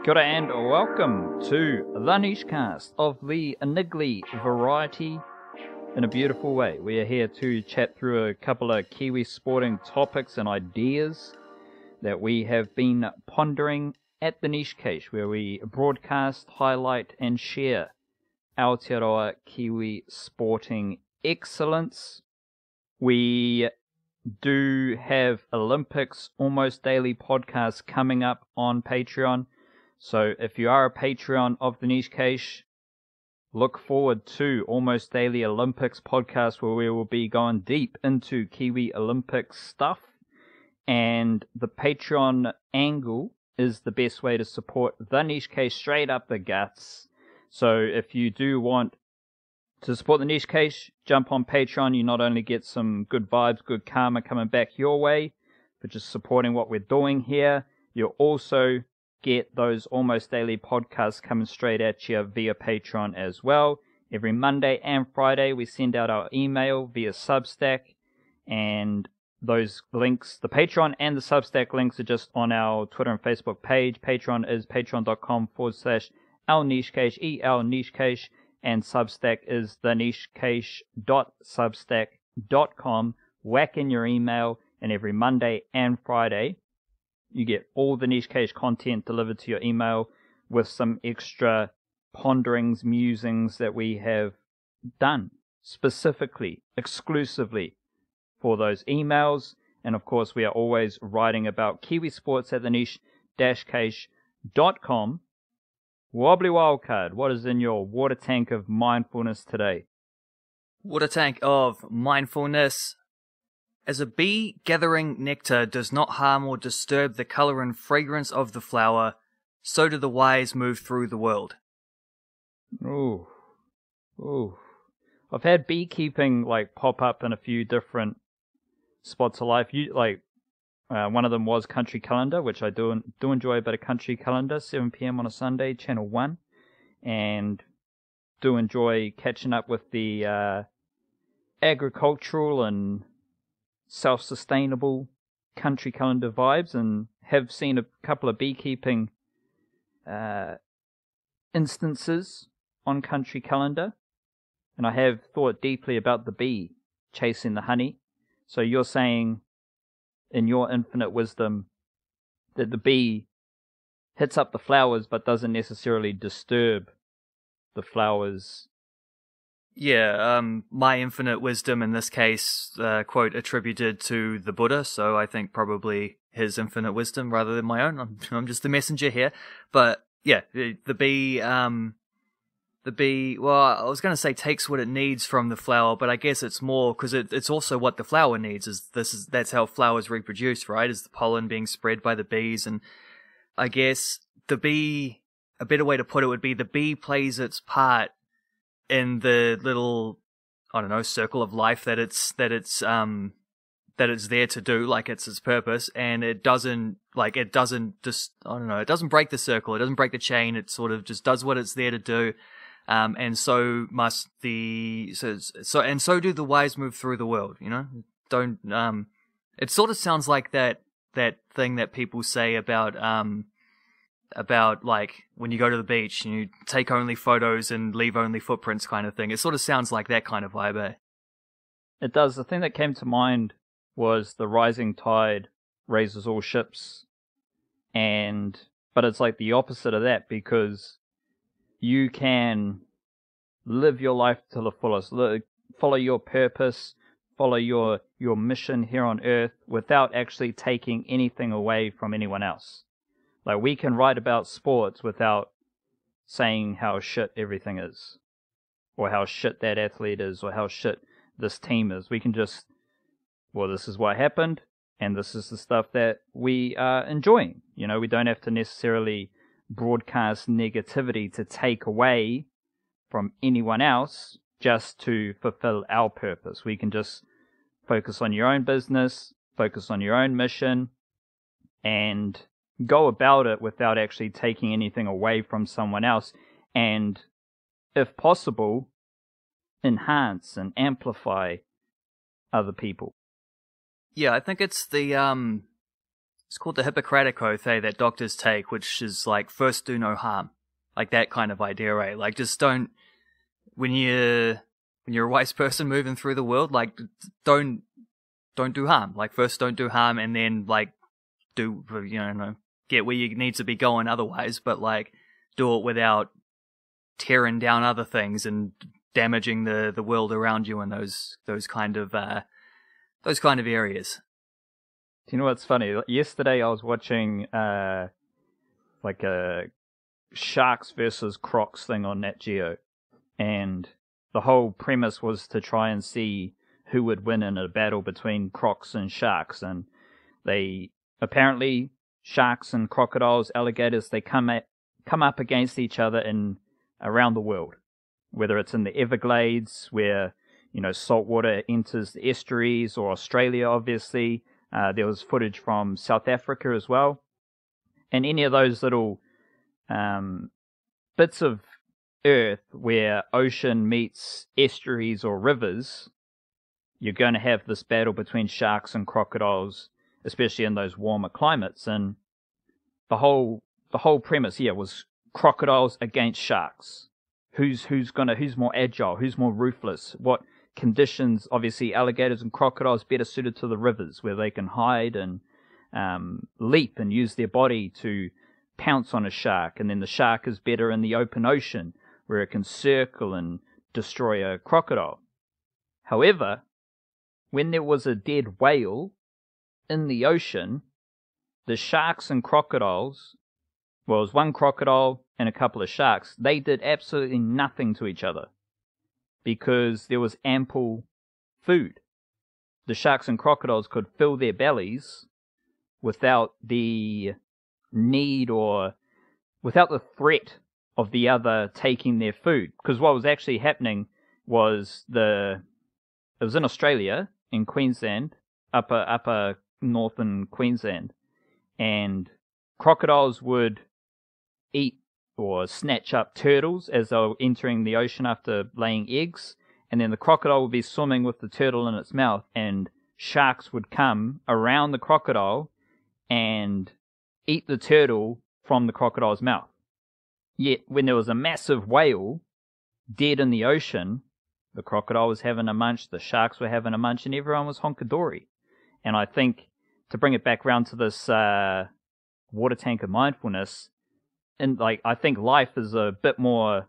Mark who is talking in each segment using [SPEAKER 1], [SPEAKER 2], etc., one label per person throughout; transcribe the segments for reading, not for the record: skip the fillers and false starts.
[SPEAKER 1] Kia ora and welcome to the Nishcast of the Niggly variety in a beautiful way. We are here to chat through a couple of Kiwi sporting topics and ideas that we have been pondering at the Niche Cache, where we broadcast, highlight and share Aotearoa Kiwi sporting excellence. We do have Olympics Almost Daily podcast coming up on Patreon. So if you are a Patreon of the Niche Cache, look forward to Almost Daily Olympics podcast, where we will be going deep into Kiwi Olympics stuff. And the Patreon angle is the best way to support the Niche Cache straight up the guts. So if you do want to support the Niche Cache, jump on Patreon. You not only get some good vibes, good karma coming back your way for just supporting what we're doing here, you'll also get those Almost Daily podcasts coming straight at you via Patreon as well. Every Monday and Friday we send out our email via Substack, and those links, the Patreon and the Substack links, are just on our Twitter and Facebook page. Patreon is patreon.com/elnichecache, elnichecache, and Substack is thenichecache.substack.com. Whack in your email, and every Monday and Friday you get all the Niche Cache content delivered to your email with some extra ponderings, musings that we have done specifically, exclusively for those emails. And of course, we are always writing about Kiwi sports at the niche-cache.com. Wobbly Wildcard, what is in your water tank of mindfulness today?
[SPEAKER 2] Water tank of mindfulness. As a bee gathering nectar does not harm or disturb the colour and fragrance of the flower, so do the wise move through the world.
[SPEAKER 1] Ooh. I've had beekeeping pop up in a few different spots of life. One of them was Country Calendar, which I do enjoy a bit of Country Calendar, 7 p.m. on a Sunday, Channel 1, and do enjoy catching up with the agricultural and self-sustainable Country Calendar vibes, and have seen a couple of beekeeping instances on Country Calendar, and I have thought deeply about the bee chasing the honey. So you're saying, in your infinite wisdom, that the bee hits up the flowers but doesn't necessarily disturb the flowers.
[SPEAKER 2] Yeah, my infinite wisdom in this case, quote, attributed to the Buddha, so I think probably his infinite wisdom rather than my own. I'm just the messenger here. But yeah, the bee, well, I was going to say takes what it needs from the flower, but I guess it's more because it's also what the flower needs. That's how flowers reproduce, right? Is the pollen being spread by the bees. And I guess the bee, a better way to put it would be the bee plays its part in the little, I don't know, circle of life that it's there to do, it's its purpose, and it doesn't break the circle, it doesn't break the chain, it sort of just does what it's there to do, and so must so do the wise move through the world, don't, it sort of sounds like that thing that people say about when you go to the beach and you take only photos and leave only footprints kind of thing. It sort of sounds like that kind of vibe, eh?
[SPEAKER 1] It does. The thing that came to mind was the rising tide raises all ships. But it's like the opposite of that, because you can live your life to the fullest, follow your purpose, follow your mission here on Earth without actually taking anything away from anyone else. We can write about sports without saying how shit everything is, or how shit that athlete is, or how shit this team is. We can just, well, this is what happened, and this is the stuff that we are enjoying. We don't have to necessarily broadcast negativity to take away from anyone else just to fulfill our purpose. We can just focus on your own business, focus on your own mission, and go about it without actually taking anything away from someone else, and if possible, enhance and amplify other people.
[SPEAKER 2] Yeah, I think it's the It's called the Hippocratic Oath, that doctors take, which is like, first do no harm. Like that kind of idea, right? Like, just don't, when you're a wise person moving through the world, like, don't do harm. Like, first don't do harm, and then, like, do, get where you need to be going otherwise, but, like, do it without tearing down other things and damaging the world around you in those kind of areas.
[SPEAKER 1] Do you know what's funny? Yesterday I was watching like a Sharks versus Crocs thing on Nat Geo, and the whole premise was to try and see who would win in a battle between crocs and sharks. And they apparently, sharks and crocodiles, alligators, they come up against each other in around the world, whether it's in the Everglades where salt water enters the estuaries, or Australia, obviously. There was footage from South Africa as well. And any of those little bits of earth where ocean meets estuaries or rivers, you're going to have this battle between sharks and crocodiles, especially in those warmer climates. And the whole premise here was crocodiles against sharks. Who's more agile? Who's more ruthless? What conditions? Obviously, alligators and crocodiles better suited to the rivers, where they can hide and leap and use their body to pounce on a shark. And then the shark is better in the open ocean, where it can circle and destroy a crocodile. However, when there was a dead whale in the ocean, the sharks and crocodiles, well, it was one crocodile and a couple of sharks, they did absolutely nothing to each other because there was ample food. The sharks and crocodiles could fill their bellies without the need or without the threat of the other taking their food. Because what was actually happening was it was in Australia, in Queensland, upper northern Queensland, and crocodiles would eat or snatch up turtles as they were entering the ocean after laying eggs, and then the crocodile would be swimming with the turtle in its mouth, and sharks would come around the crocodile and eat the turtle from the crocodile's mouth. Yet, when there was a massive whale dead in the ocean, the crocodile was having a munch, the sharks were having a munch, and everyone was honkadory. And I think, to bring it back round to this water tank of mindfulness, and I think life is a bit more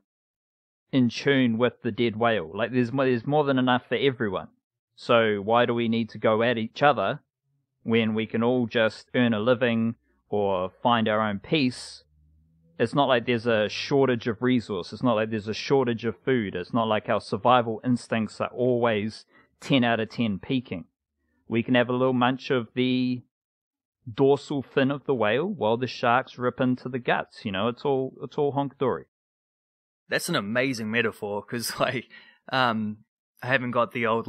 [SPEAKER 1] in tune with the dead whale. Like, there's more than enough for everyone. So why do we need to go at each other when we can all just earn a living or find our own peace? It's not like there's a shortage of resources. It's not like there's a shortage of food. It's not like our survival instincts are always 10 out of 10 peaking. We can have a little munch of the dorsal fin of the whale while the sharks rip into the guts. It's all honk-dory.
[SPEAKER 2] That's an amazing metaphor, because I haven't got the old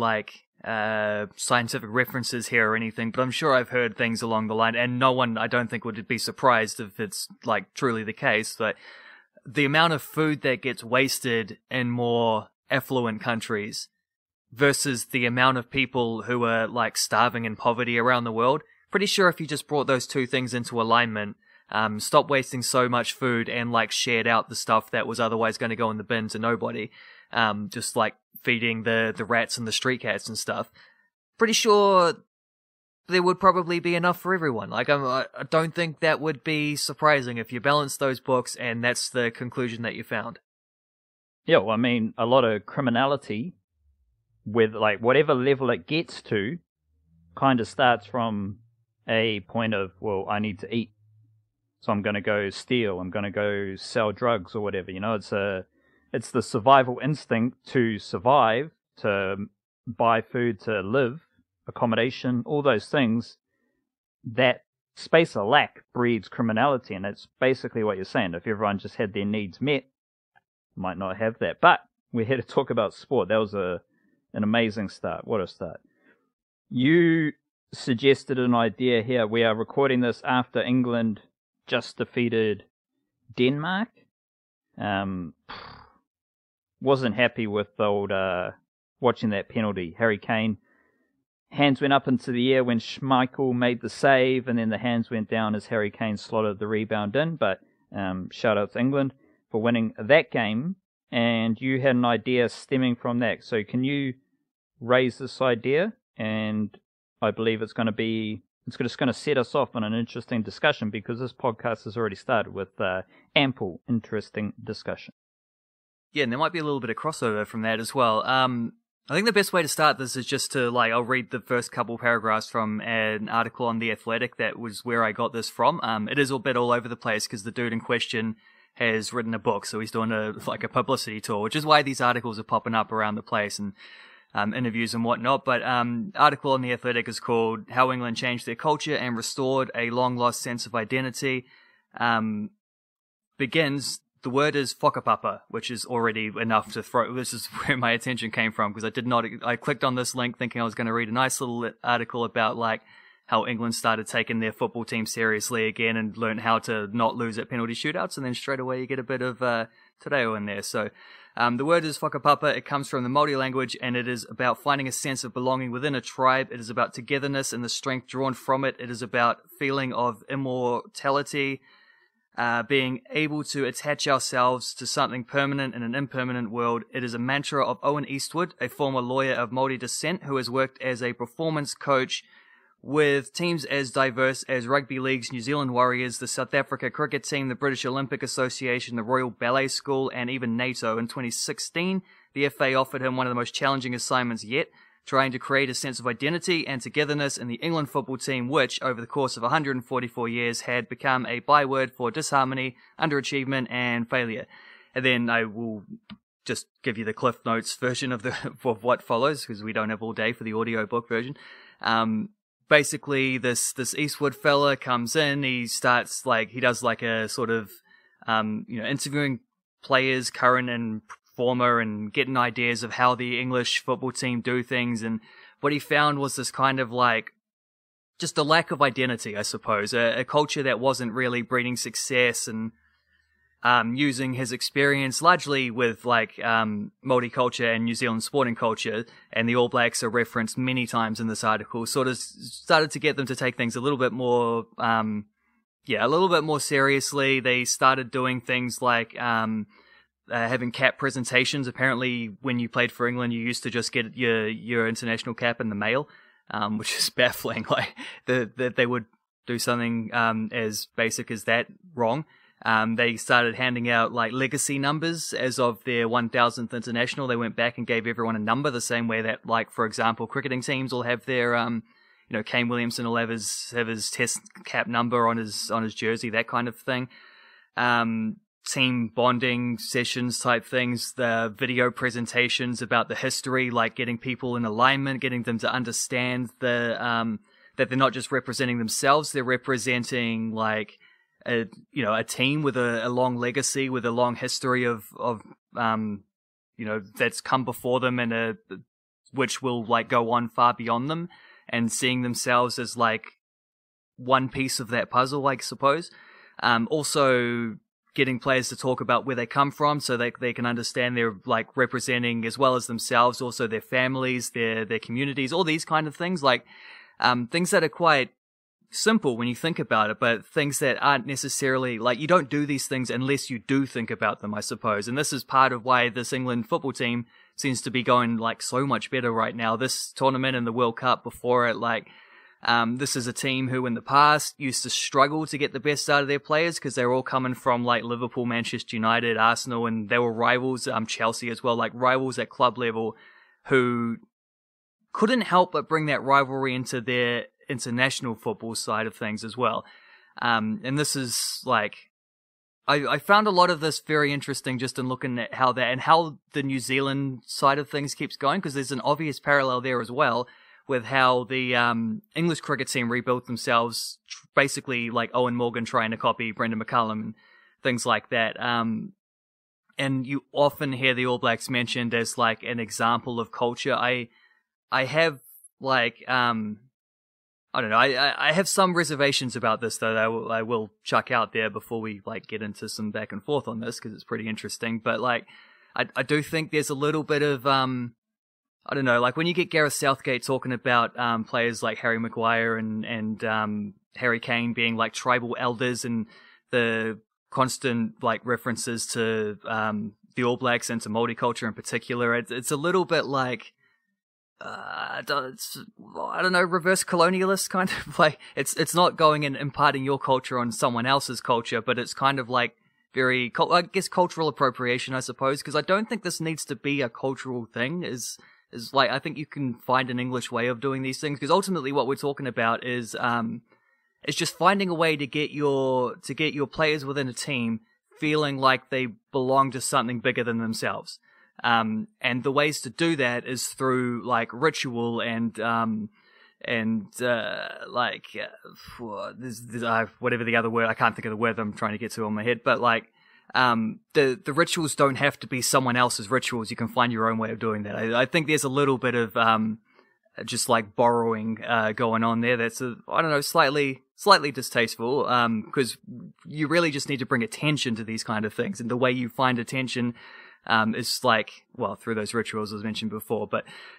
[SPEAKER 2] scientific references here or anything, but I'm sure I've heard things along the line, and no one, I don't think, would be surprised if it's truly the case, but the amount of food that gets wasted in more affluent countries versus the amount of people who are starving in poverty around the world. Pretty sure if you just brought those two things into alignment, stop wasting so much food and shared out the stuff that was otherwise going to go in the bin to nobody, just feeding the rats and the street cats and stuff, pretty sure there would probably be enough for everyone. I don't think that would be surprising if you balance those books and that's the conclusion that you found.
[SPEAKER 1] Yeah, well, I mean, a lot of criminality, with whatever level it gets to, kind of starts from a point of, well, I need to eat, so I'm going to go steal, I'm going to go sell drugs or whatever. It's the survival instinct to survive, to buy food, to live, accommodation, all those things. That space of lack breeds criminality, and it's basically what you're saying. If everyone just had their needs met, might not have that. But we're here to talk about sport. That was an amazing start. What a start. You suggested an idea here. We are recording this after England just defeated Denmark. Wasn't happy with the old watching that penalty. Harry Kane hands went up into the air when Schmeichel made the save, and then the hands went down as Harry Kane slotted the rebound in. But shout out to England for winning that game, and you had an idea stemming from that. So can you raise this idea? And I believe it's just going to set us off on an interesting discussion, because this podcast has already started with ample interesting discussion.
[SPEAKER 2] Yeah, and there might be a little bit of crossover from that as well. I think the best way to start this is just to, I'll read the first couple paragraphs from an article on The Athletic. That was where I got this from. It is a bit all over the place because the dude in question has written a book, so he's doing a publicity tour, which is why these articles are popping up around the place and interviews and whatnot. But article on The Athletic is called "How England Changed Their Culture and Restored a Long-Lost Sense of Identity." Begins, the word is whakapapa, which is already enough to throw. This is where my attention came from, because I clicked on this link thinking I was going to read a nice little article about how England started taking their football team seriously again and learned how to not lose at penalty shootouts, and then straight away you get a bit of te reo in there. So the word is whakapapa. It comes from the Māori language, and it is about finding a sense of belonging within a tribe. It is about togetherness and the strength drawn from it. It is about feeling of immortality, being able to attach ourselves to something permanent in an impermanent world. It is a mantra of Owen Eastwood, a former lawyer of Māori descent who has worked as a performance coach with teams as diverse as Rugby League's New Zealand Warriors, the South Africa cricket team, the British Olympic Association, the Royal Ballet School, and even NATO. In 2016, the FA offered him one of the most challenging assignments yet, trying to create a sense of identity and togetherness in the England football team, which, over the course of 144 years, had become a byword for disharmony, underachievement, and failure. And then I will just give you the Cliff Notes version of what follows, because we don't have all day for the audiobook version. Basically, this Eastwood fella comes in, he starts he does a sort of, interviewing players, current and former, and getting ideas of how the English football team do things. And what he found was this kind of just a lack of identity, I suppose, a culture that wasn't really breeding success, and using his experience largely with Māori culture and New Zealand sporting culture, and the All Blacks are referenced many times in this article, sort of started to get them to take things a little bit more, a little bit more seriously. They started doing things like having cap presentations. Apparently, when you played for England, you used to just get your international cap in the mail, which is baffling. That they would do something as basic as that wrong. They started handing out legacy numbers as of their 1000th international. They went back and gave everyone a number, the same way that, for example, cricketing teams will have their, Kane Williamson will have his test cap number on his jersey, that kind of thing. Team bonding sessions type things, the video presentations about the history, getting people in alignment, getting them to understand that they're not just representing themselves, they're representing a team with a long legacy, with a long history of that's come before them, and which will go on far beyond them, and seeing themselves as one piece of that puzzle, I suppose. Also getting players to talk about where they come from, so they can understand they're representing, as well as themselves, also their families, their communities, all these kind of things, things that are quite simple when you think about it, but things that aren't necessarily you don't do these things unless you do think about them, I suppose. And this is part of why this England football team seems to be going so much better right now. This tournament and the World Cup before it, this is a team who in the past used to struggle to get the best out of their players, because they were all coming from Liverpool, Manchester United, Arsenal, and they were rivals, Chelsea as well, rivals at club level, who couldn't help but bring that rivalry into their international football side of things as well. And this is I found a lot of this very interesting, just in looking at how the New Zealand side of things keeps going, because there's an obvious parallel there as well with how the English cricket team rebuilt themselves, basically Owen Morgan trying to copy Brendan McCullum and things like that. And you often hear the All Blacks mentioned as an example of culture. I have I don't know. I have some reservations about this, though, that I will chuck out there before we get into some back and forth on this, because it's pretty interesting. But I do think there's a little bit of I don't know, like when you get Gareth Southgate talking about players like Harry Maguire and Harry Kane being like tribal elders, and the constant like references to the All Blacks and to multicultural in particular, it's a little bit like I don't know, reverse colonialist kind of like it's not going and imparting your culture on someone else's culture, but it's kind of like very, I guess, cultural appropriation, I suppose, because I don't think this needs to be a cultural thing. Is like, I think you can find an English way of doing these things, because ultimately what we're talking about is just finding a way to get your players within a team feeling like they belong to something bigger than themselves. And the ways to do that is through like ritual and whatever the other word, I can't think of the word I'm trying to get to on my head, but like the rituals don't have to be someone else's rituals. You can find your own way of doing that. I think there's a little bit of just like borrowing going on there. That's I don't know, slightly distasteful, because you really just need to bring attention to these kind of things, and the way you find attention is like, well, through those rituals as mentioned before,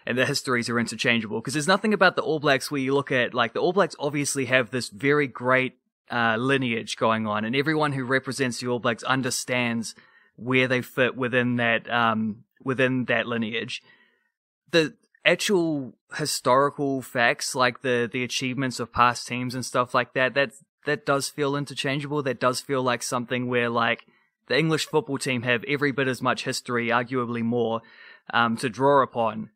[SPEAKER 2] and the histories are interchangeable, because there's nothing about the All Blacks where you look at, like, the All Blacks obviously have this very great lineage going on, and everyone who represents the All Blacks understands where they fit within that lineage. The actual historical facts, like the achievements of past teams and stuff like that does feel interchangeable. That does feel like something where, like, the English football team have every bit as much history, arguably more, to draw upon.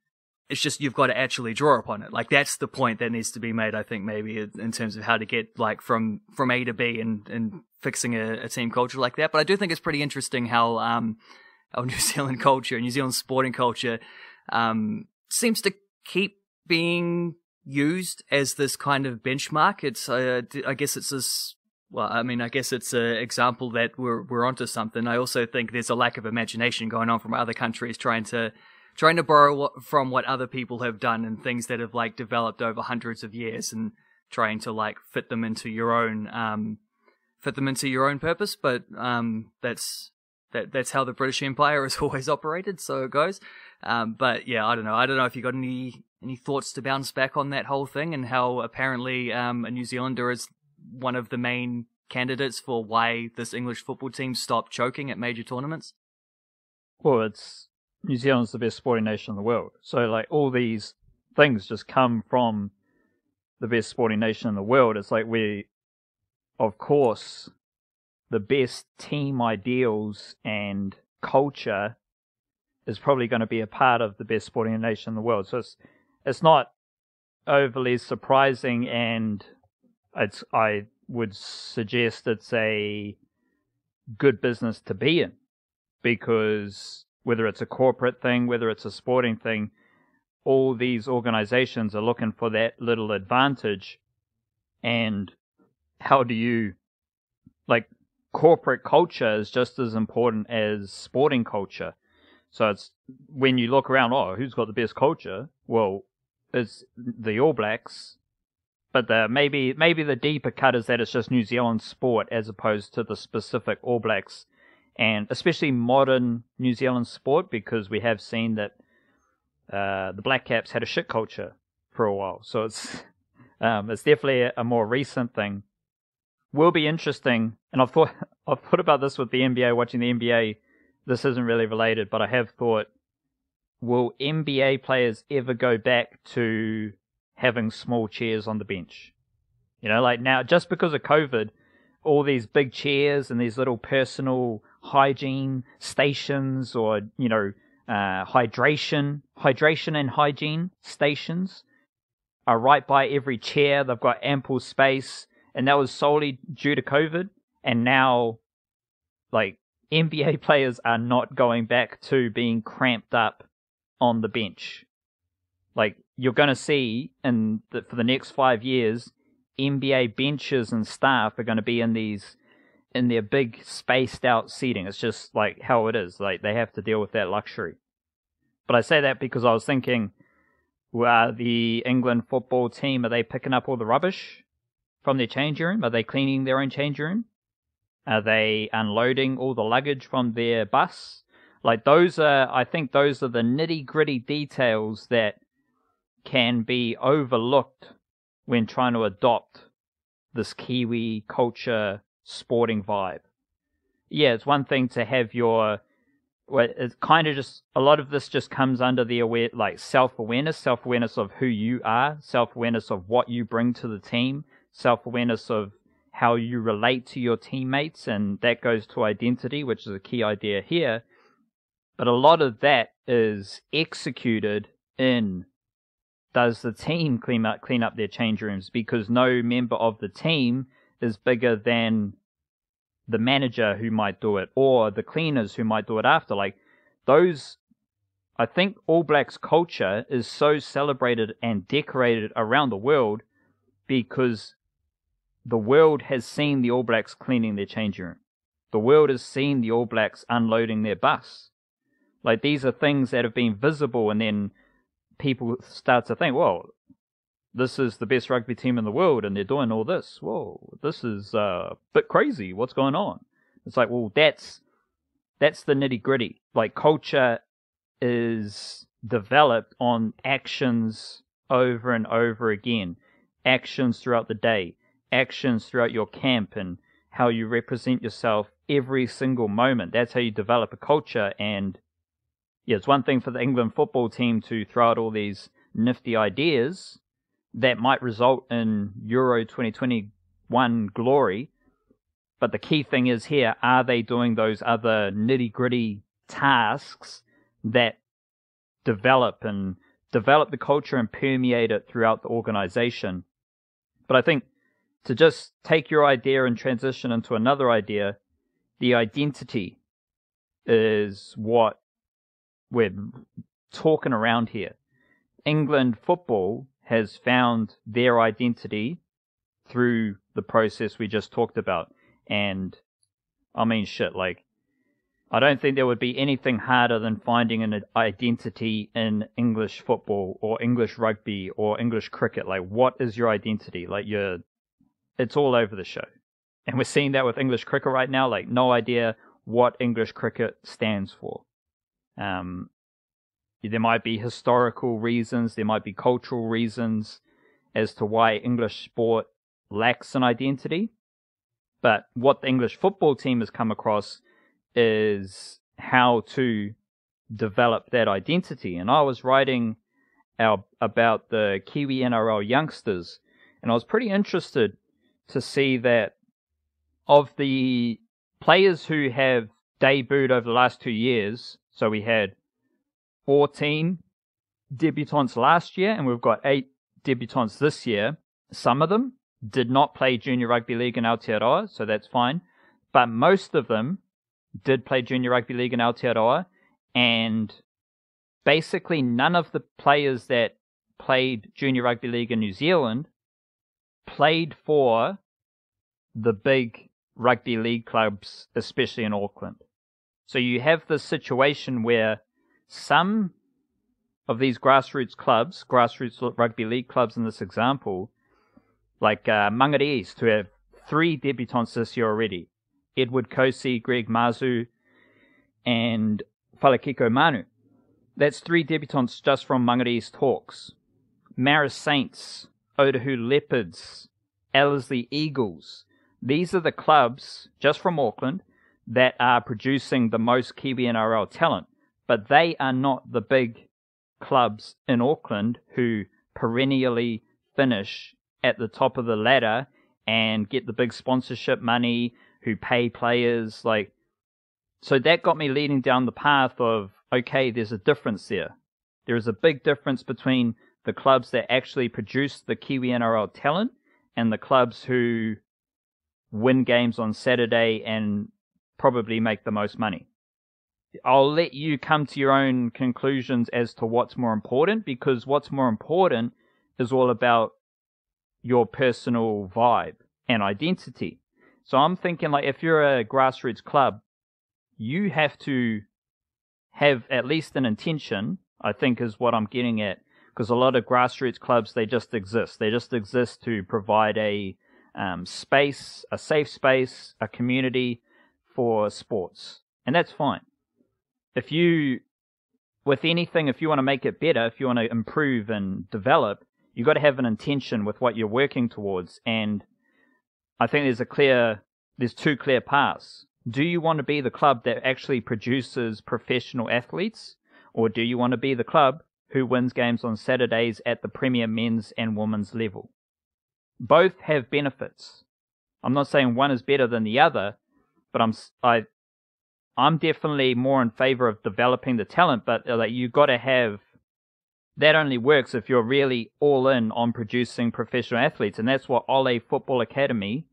[SPEAKER 2] It's just you've got to actually draw upon it. Like, that's the point that needs to be made, I think, maybe, in terms of how to get, like, from A to B and fixing a team culture like that. But I do think it's pretty interesting how New Zealand culture, New Zealand sporting culture, seems to keep being used as this kind of benchmark. It's, I guess it's this... Well, I mean, I guess it's an example that we're onto something. I also think there's a lack of imagination going on from other countries trying to borrow from what other people have done and things that have, like, developed over hundreds of years, and trying to, like, fit them into your own purpose. But that's how the British Empire has always operated, so it goes. But yeah, I don't know if you got any thoughts to bounce back on that whole thing, and how apparently a New Zealander is one of the main candidates for why this English football team stopped choking at major tournaments.
[SPEAKER 1] Well, it's New Zealand's the best sporting nation in the world. So, like, all these things just come from the best sporting nation in the world. It's like of course, the best team ideals and culture is probably going to be a part of the best sporting nation in the world. So it's not overly surprising, and I would suggest it's a good business to be in, because whether it's a corporate thing, whether it's a sporting thing, all these organizations are looking for that little advantage. And how do you, like, corporate culture is just as important as sporting culture. So it's, when you look around, who's got the best culture? Well, it's the All Blacks. But maybe the deeper cut is that it's just New Zealand sport as opposed to the specific All Blacks, and especially modern New Zealand sport, because we have seen that the Blackcaps had a shit culture for a while. So it's definitely a more recent thing. Will be interesting, and I've thought about this with the NBA, watching the NBA. This isn't really related, but I have thought, will NBA players ever go back to having small chairs on the bench? You know, like, now, just because of COVID, all these big chairs and these little personal hygiene stations, or, you know, hydration and hygiene stations are right by every chair. They've got ample space, and that was solely due to COVID. And now, like, NBA players are not going back to being cramped up on the bench. Like, you're going to see for the next 5 years, NBA benches and staff are going to be in their big spaced out seating. It's just like how it is. Like, they have to deal with that luxury. But I say that because I was thinking, the England football team, are they picking up all the rubbish from their changing room? Are they cleaning their own changing room? Are they unloading all the luggage from their bus? Like I think those are the nitty-gritty details that can be overlooked when trying to adopt this Kiwi culture sporting vibe. Yeah, it's one thing to have it's kind of just, a lot of this just comes under the self-awareness of who you are, self-awareness of what you bring to the team, self-awareness of how you relate to your teammates, and that goes to identity, which is a key idea here. But a lot of that is executed in, does the team clean up their change rooms? Because no member of the team is bigger than the manager who might do it, or the cleaners who might do it after. Like I think All Blacks culture is so celebrated and decorated around the world because the world has seen the All Blacks cleaning their change room. The world has seen the All Blacks unloading their bus. Like, these are things that have been visible, and then people start to think, well, this is the best rugby team in the world, and they're doing all this. Whoa, this is a bit crazy. What's going on? It's like, well, that's the nitty-gritty. Like, culture is developed on actions over and over again. Actions throughout the day. Actions throughout your camp, and how you represent yourself every single moment. That's how you develop a culture. And yeah, it's one thing for the England football team to throw out all these nifty ideas that might result in Euro 2021 glory. But the key thing is here, are they doing those other nitty-gritty tasks that develop the culture and permeate it throughout the organization? But I think to just take your idea and transition into another idea, the identity is what we're talking around here. England football has found their identity through the process we just talked about. And I mean, shit, like, I don't think there would be anything harder than finding an identity in English football or English rugby or English cricket. Like, what is your identity? Like, it's all over the show. And we're seeing that with English cricket right now. Like, no idea what English cricket stands for. There might be historical reasons, there might be cultural reasons as to why English sport lacks an identity. But what the English football team has come across is how to develop that identity. And I was writing about the Kiwi NRL youngsters, and I was pretty interested to see that of the players who have debuted over the last 2 years, so we had 14 debutants last year, and we've got 8 debutants this year. Some of them did not play Junior Rugby League in Aotearoa, so that's fine. But most of them did play Junior Rugby League in Aotearoa, and basically none of the players that played Junior Rugby League in New Zealand played for the big rugby league clubs, especially in Auckland. So you have this situation where some of these grassroots rugby league clubs in this example, like Mangere East, who have 3 debutants this year already, Edward Kosi, Greg Mazu, and Falakiko Manu. That's 3 debutants just from Mangere East Hawks. Maris Saints, Otahu Leopards, Ellerslie Eagles. These are the clubs, just from Auckland, that are producing the most Kiwi NRL talent. But they are not the big clubs in Auckland who perennially finish at the top of the ladder and get the big sponsorship money, who pay players. Like, so that got me leading down the path of, okay, there's a difference there. There is a big difference between the clubs that actually produce the Kiwi NRL talent and the clubs who win games on Saturday and probably make the most money. I'll let you come to your own conclusions as to what's more important, because what's more important is all about your personal vibe and identity. So I'm thinking, like, if you're a grassroots club, you have to have at least an intention, I think is what I'm getting at, because a lot of grassroots clubs, they just exist. They just exist to provide a space, a safe space, a community for sports. And that's fine. if you, with anything, if you want to make it better, if you want to improve and develop, you got to have an intention with what you're working towards. And I think there's two clear paths. Do you want to be the club that actually produces professional athletes, or do you want to be the club who wins games on Saturdays at the Premier men's and women's level? Both have benefits. I'm not saying one is better than the other, but I'm definitely more in favor of developing the talent, but like, you got to have, that only works if you're really all in on producing professional athletes, and that's what Ole Football Academy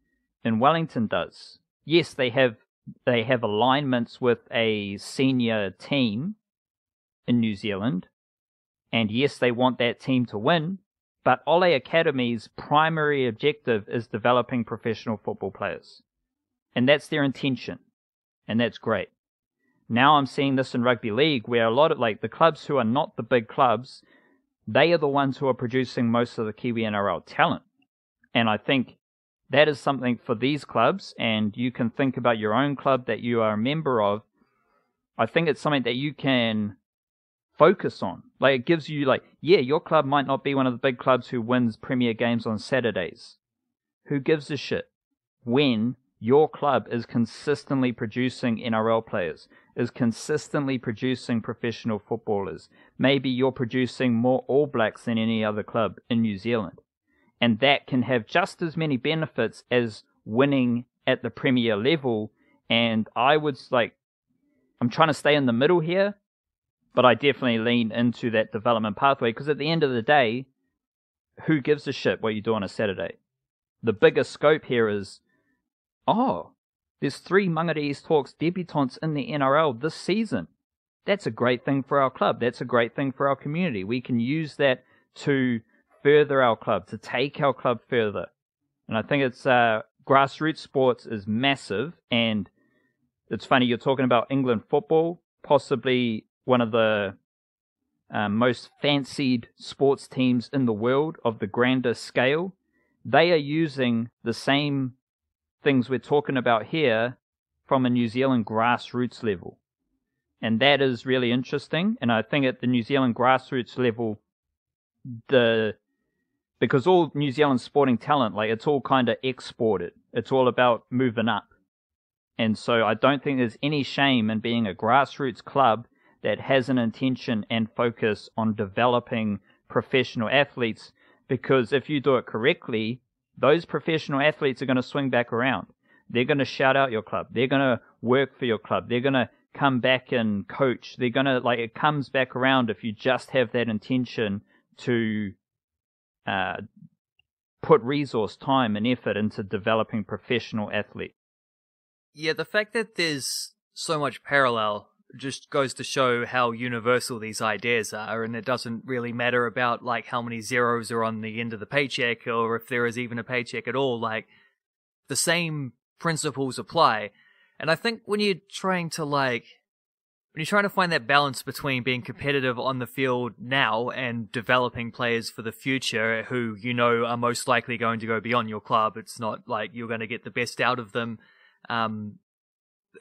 [SPEAKER 1] in Wellington does. Yes, they have alignments with a senior team in New Zealand, and yes, they want that team to win, but Ole Academy's primary objective is developing professional football players. And that's their intention. And that's great. Now I'm seeing this in rugby league where a lot of, like, the clubs who are not the big clubs, they are the ones who are producing most of the Kiwi NRL talent. And I think that is something for these clubs, and you can think about your own club that you are a member of. I think it's something that you can focus on. Like, it gives you, like, yeah, your club might not be one of the big clubs who wins Premier games on Saturdays. Who gives a shit when your club is consistently producing NRL players, is consistently producing professional footballers? Maybe you're producing more All Blacks than any other club in New Zealand. And that can have just as many benefits as winning at the Premier level. And I would, like, I'm trying to stay in the middle here, but I definitely lean into that development pathway, because at the end of the day, who gives a shit what you do on a Saturday? The bigger scope here is, there's 3 Mangere East Hawks debutants in the NRL this season. That's a great thing for our club. That's a great thing for our community. We can use that to further our club, to take our club further. And I think it's grassroots sports is massive. And it's funny, you're talking about England football, possibly one of the most fancied sports teams in the world of the grandest scale. They are using the same things we're talking about here from a New Zealand grassroots level. And that is really interesting. And I think at the New Zealand grassroots level, because all New Zealand sporting talent, like, it's all kind of exported. It's all about moving up. And so I don't think there's any shame in being a grassroots club that has an intention and focus on developing professional athletes, because if you do it correctly, those professional athletes are going to swing back around. They're going to shout out your club. They're going to work for your club. They're going to come back and coach. They're going to, like, it comes back around if you just have that intention to put resource, time, and effort into developing professional athletes.
[SPEAKER 2] Yeah, the fact that there's so much parallel just goes to show how universal these ideas are, and it doesn't really matter about, like, how many zeros are on the end of the paycheck, or if there is even a paycheck at all. Like, the same principles apply. And I think when you're trying to find that balance between being competitive on the field now and developing players for the future who you know are most likely going to go beyond your club, it's not like you're going to get the best out of them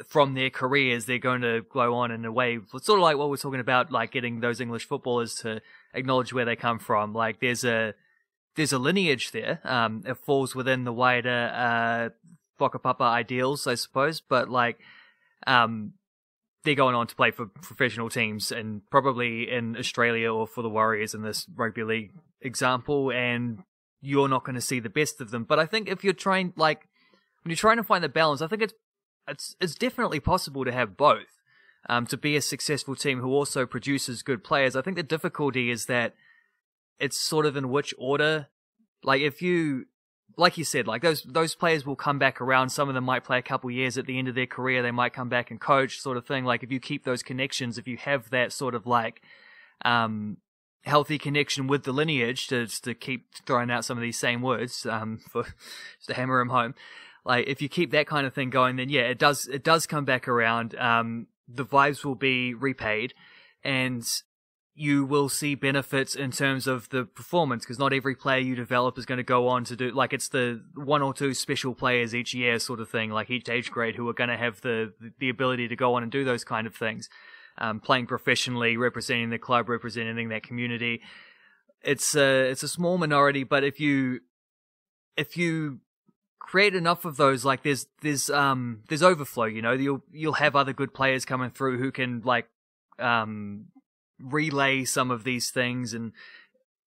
[SPEAKER 2] from their careers. They're going to go on in a way, it's sort of like what we're talking about, like getting those English footballers to acknowledge where they come from. Like, there's a lineage there. It falls within the wider Whakapapa ideals, I suppose, but like they're going on to play for professional teams, and probably in Australia or for the Warriors in this rugby league example, and you're not going to see the best of them. But I think if you're trying, like, when you're trying to find the balance, I think it's definitely possible to have both, to be a successful team who also produces good players. I think the difficulty is that it's sort of in which order. Like, if you, like you said, like those players will come back around. Some of them might play a couple years at the end of their career. They might come back and coach, sort of thing. Like, if you keep those connections, if you have that sort of like healthy connection with the lineage, to keep throwing out some of these same words for just to hammer them home. Like, if you keep that kind of thing going, then yeah, it does come back around. The vibes will be repaid, and you will see benefits in terms of the performance, because not every player you develop is going to go on to do, like, it's the 1 or 2 special players each year sort of thing, like each age grade, who are going to have the ability to go on and do those kind of things. playing professionally, representing the club, representing their community. It's a small minority, but if you create enough of those, like there's overflow, you know, you'll have other good players coming through who can like relay some of these things. And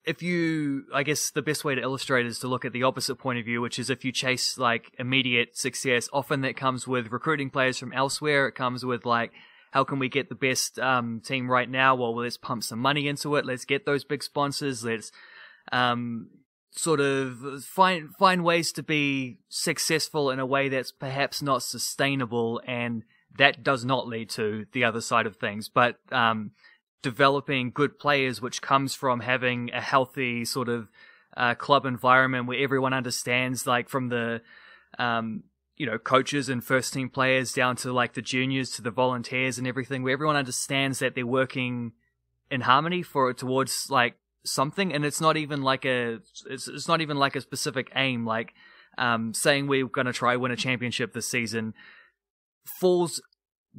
[SPEAKER 2] I guess the best way to illustrate is to look at the opposite point of view, which is if you chase like immediate success, often that comes with recruiting players from elsewhere. It comes with like, how can we get the best team right now? Well, let's pump some money into it. Let's get those big sponsors. Let's sort of find ways to be successful in a way that's perhaps not sustainable, and that does not lead to the other side of things. But developing good players, which comes from having a healthy sort of club environment where everyone understands, like from the coaches and first team players down to like the juniors to the volunteers and everything, where everyone understands that they're working in harmony towards like something. And it's not even like a specific aim, like saying we're going to try win a championship this season falls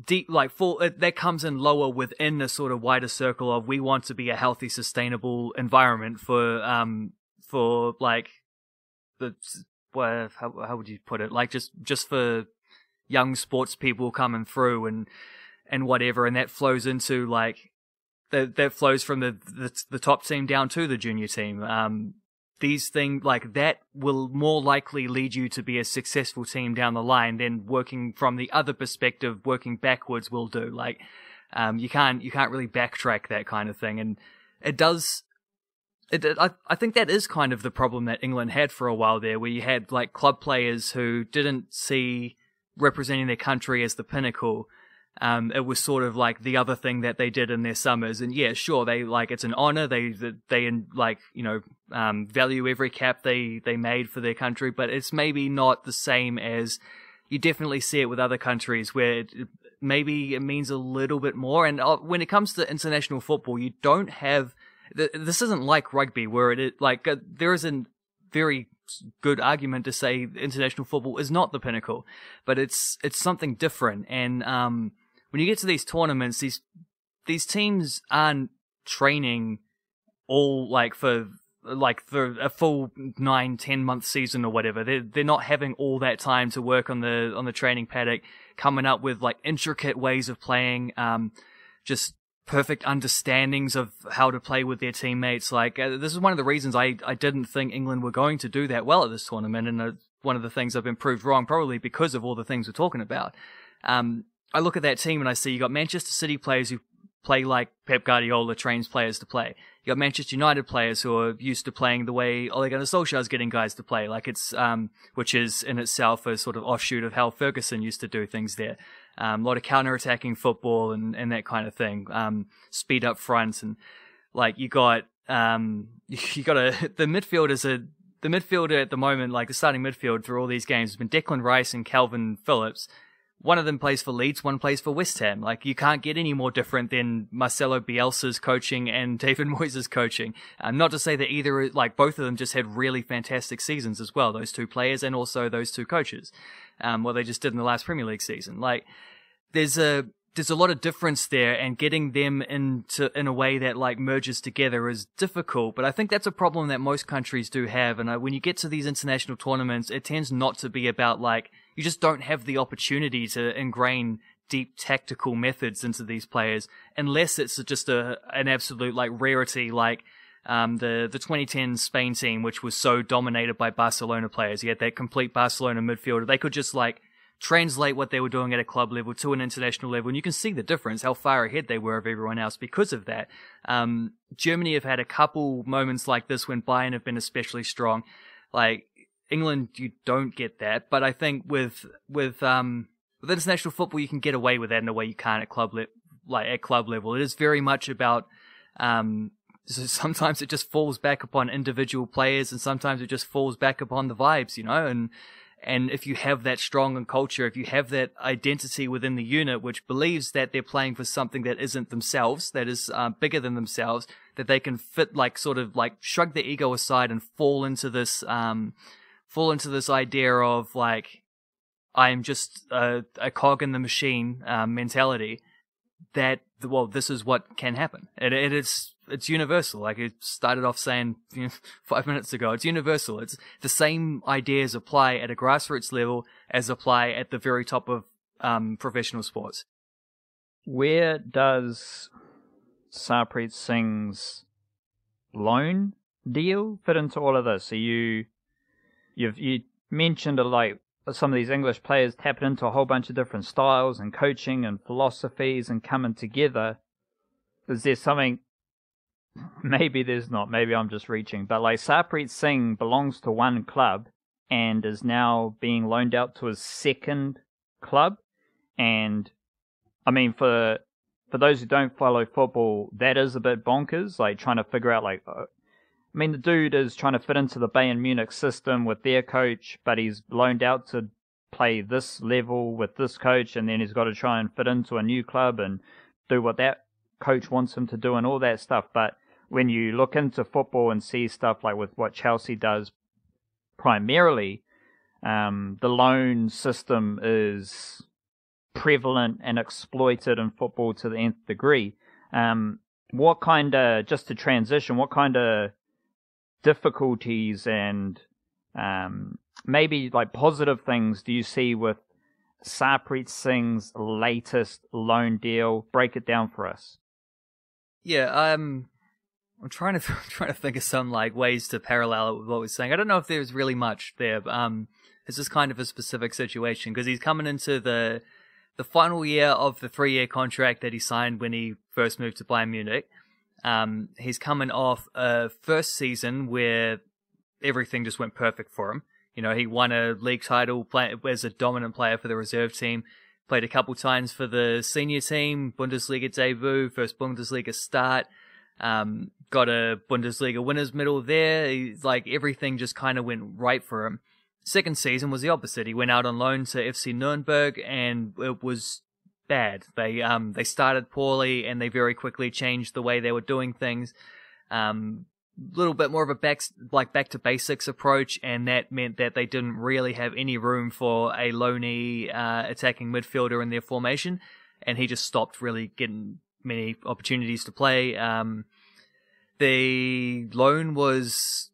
[SPEAKER 2] deep, that comes in lower within a sort of wider circle of, we want to be a healthy, sustainable environment for like the, well, how would you put it? Like just for young sports people coming through and whatever, and that flows into like that flows from the top team down to the junior team. These things like that will more likely lead you to be a successful team down the line than working from the other perspective, working backwards will do. Like, you can't really backtrack that kind of thing. And I think that is kind of the problem that England had for a while there, where you had like club players who didn't see representing their country as the pinnacle. It was sort of like the other thing that they did in their summers. And yeah, sure, they like, it's an honor. They like, value every cap they made for their country, but it's maybe not the same as, you definitely see it with other countries where maybe it means a little bit more. And when it comes to international football, you don't have, this isn't like rugby where there is a very good argument to say international football is not the pinnacle, but it's something different. And, when you get to these tournaments, these teams aren't training all for a full 9-10 month season or whatever. They're not having all that time to work on the training paddock, coming up with like intricate ways of playing, just perfect understandings of how to play with their teammates. Like this is one of the reasons I didn't think England were going to do that well at this tournament, and one of the things I've been proved wrong, probably because of all the things we're talking about. I look at that team and I see you got Manchester City players who play like Pep Guardiola trains players to play. You got Manchester United players who are used to playing the way Ole Gunnar Solskjaer is getting guys to play, like it's which is in itself a sort of offshoot of how Ferguson used to do things there. A lot of counter-attacking football and that kind of thing. Speed up front, and like the midfielder at the moment, like the starting midfield through all these games has been Declan Rice and Calvin Phillips. One of them plays for Leeds, one plays for West Ham. Like, you can't get any more different than Marcelo Bielsa's coaching and David Moyes' coaching. Not to say that both of them just had really fantastic seasons as well, those two players and also those two coaches. What they just did in the last Premier League season. Like, there's a lot of difference there, and getting them in a way that like merges together is difficult. But I think that's a problem that most countries do have. And when you get to these international tournaments, it tends not to be about like, you just don't have the opportunity to ingrain deep tactical methods into these players unless it's just an absolute like rarity, like the 2010 Spain team, which was so dominated by Barcelona players. You had that complete Barcelona midfielder. They could just like translate what they were doing at a club level to an international level, and you can see the difference, how far ahead they were of everyone else because of that. Germany have had a couple moments like this when Bayern have been especially strong. Like, England, you don't get that, but I think with international football, you can get away with that in a way you can't at club level. It is very much about, so sometimes it just falls back upon individual players, and sometimes it just falls back upon the vibes, and if you have that strong culture, if you have that identity within the unit, which believes that they're playing for something that isn't themselves, that is bigger than themselves, that they can fit, like, sort of like shrug their ego aside and fall into this idea of like, I am just a cog in the machine mentality, that this is what can happen. It's universal. Like it started off saying 5 minutes ago, it's universal. It's the same ideas apply at a grassroots level as apply at the very top of professional sports.
[SPEAKER 1] Where does Sarpreet Singh's loan deal fit into all of this? So you mentioned like some of these English players tapping into a whole bunch of different styles and coaching and philosophies and coming together. Is there something? Maybe there's not. Maybe I'm just reaching. But like Sarpreet Singh belongs to one club and is now being loaned out to his second club. And I mean, for those who don't follow football, that is a bit bonkers. Like trying to figure out like. I mean, the dude is trying to fit into the Bayern Munich system with their coach, but he's loaned out to play this level with this coach, and then he's got to try and fit into a new club and do what that coach wants him to do and all that stuff. But when you look into football and see stuff like with what Chelsea does primarily, the loan system is prevalent and exploited in football to the nth degree. What kind of, just to transition, what kind of difficulties and maybe like positive things do you see with Sarpreet Singh's latest loan deal? Break it down for us.
[SPEAKER 2] Yeah, I'm trying to think of some like ways to parallel it with what we're saying. I don't know if there's really much there, but it's just kind of a specific situation because he's coming into the final year of the 3-year contract that he signed when he first moved to Bayern Munich. He's coming off a first season where everything just went perfect for him. You know, he won a league title as a dominant player for the reserve team, played a couple times for the senior team, Bundesliga debut, first Bundesliga start, got a Bundesliga winners medal there. Like everything just kind of went right for him. Second season was the opposite. He went out on loan to FC Nuremberg and it was bad. They started poorly and they very quickly changed the way they were doing things. Little bit more of a back to basics approach, and that meant that they didn't really have any room for a loanee attacking midfielder in their formation, and he just stopped really getting many opportunities to play. The loan was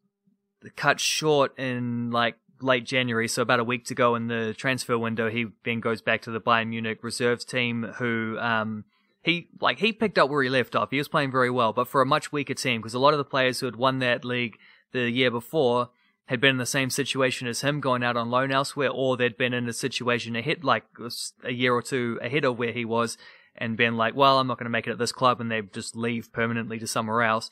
[SPEAKER 2] cut short in like late January, so about a week to go in the transfer window. He then goes back to the Bayern Munich reserves team, who he picked up where he left off. He was playing very well, but for a much weaker team, because a lot of the players who had won that league the year before had been in the same situation as him, going out on loan elsewhere, or they'd been in a situation ahead, like a year or two ahead of where he was, and been like, well, I'm not going to make it at this club, and they'd just leave permanently to somewhere else.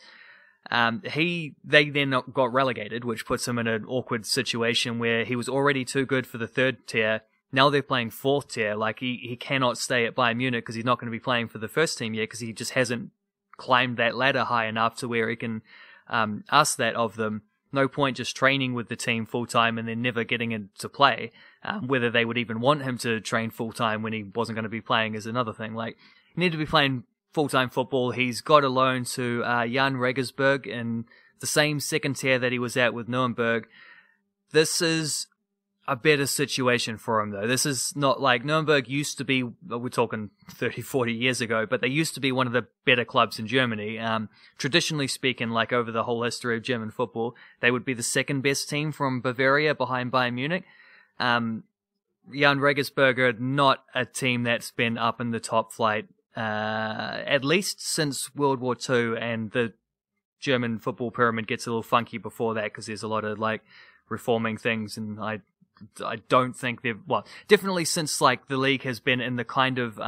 [SPEAKER 2] They then got relegated, which puts him in an awkward situation where he was already too good for the third tier. Now they're playing fourth tier. Like he cannot stay at Bayern Munich because he's not going to be playing for the first team yet because he just hasn't climbed that ladder high enough to where he can ask that of them. No point just training with the team full time and then never getting into play. Whether they would even want him to train full time when he wasn't going to be playing is another thing. Like he needed to be playing full-time football. He's got a loan to Jan Regensburg in the same second tier that he was at with Nuremberg. This is a better situation for him, though. This is not like Nuremberg used to be, we're talking 30, 40 years ago, but they used to be one of the better clubs in Germany. Traditionally speaking, like over the whole history of German football, they would be the second best team from Bavaria behind Bayern Munich. Jan Regensburg are not a team that's been up in the top flight at least since World War II, and the German football pyramid gets a little funky before that because there's a lot of like reforming things, and I don't think definitely since like the league has been in the kind of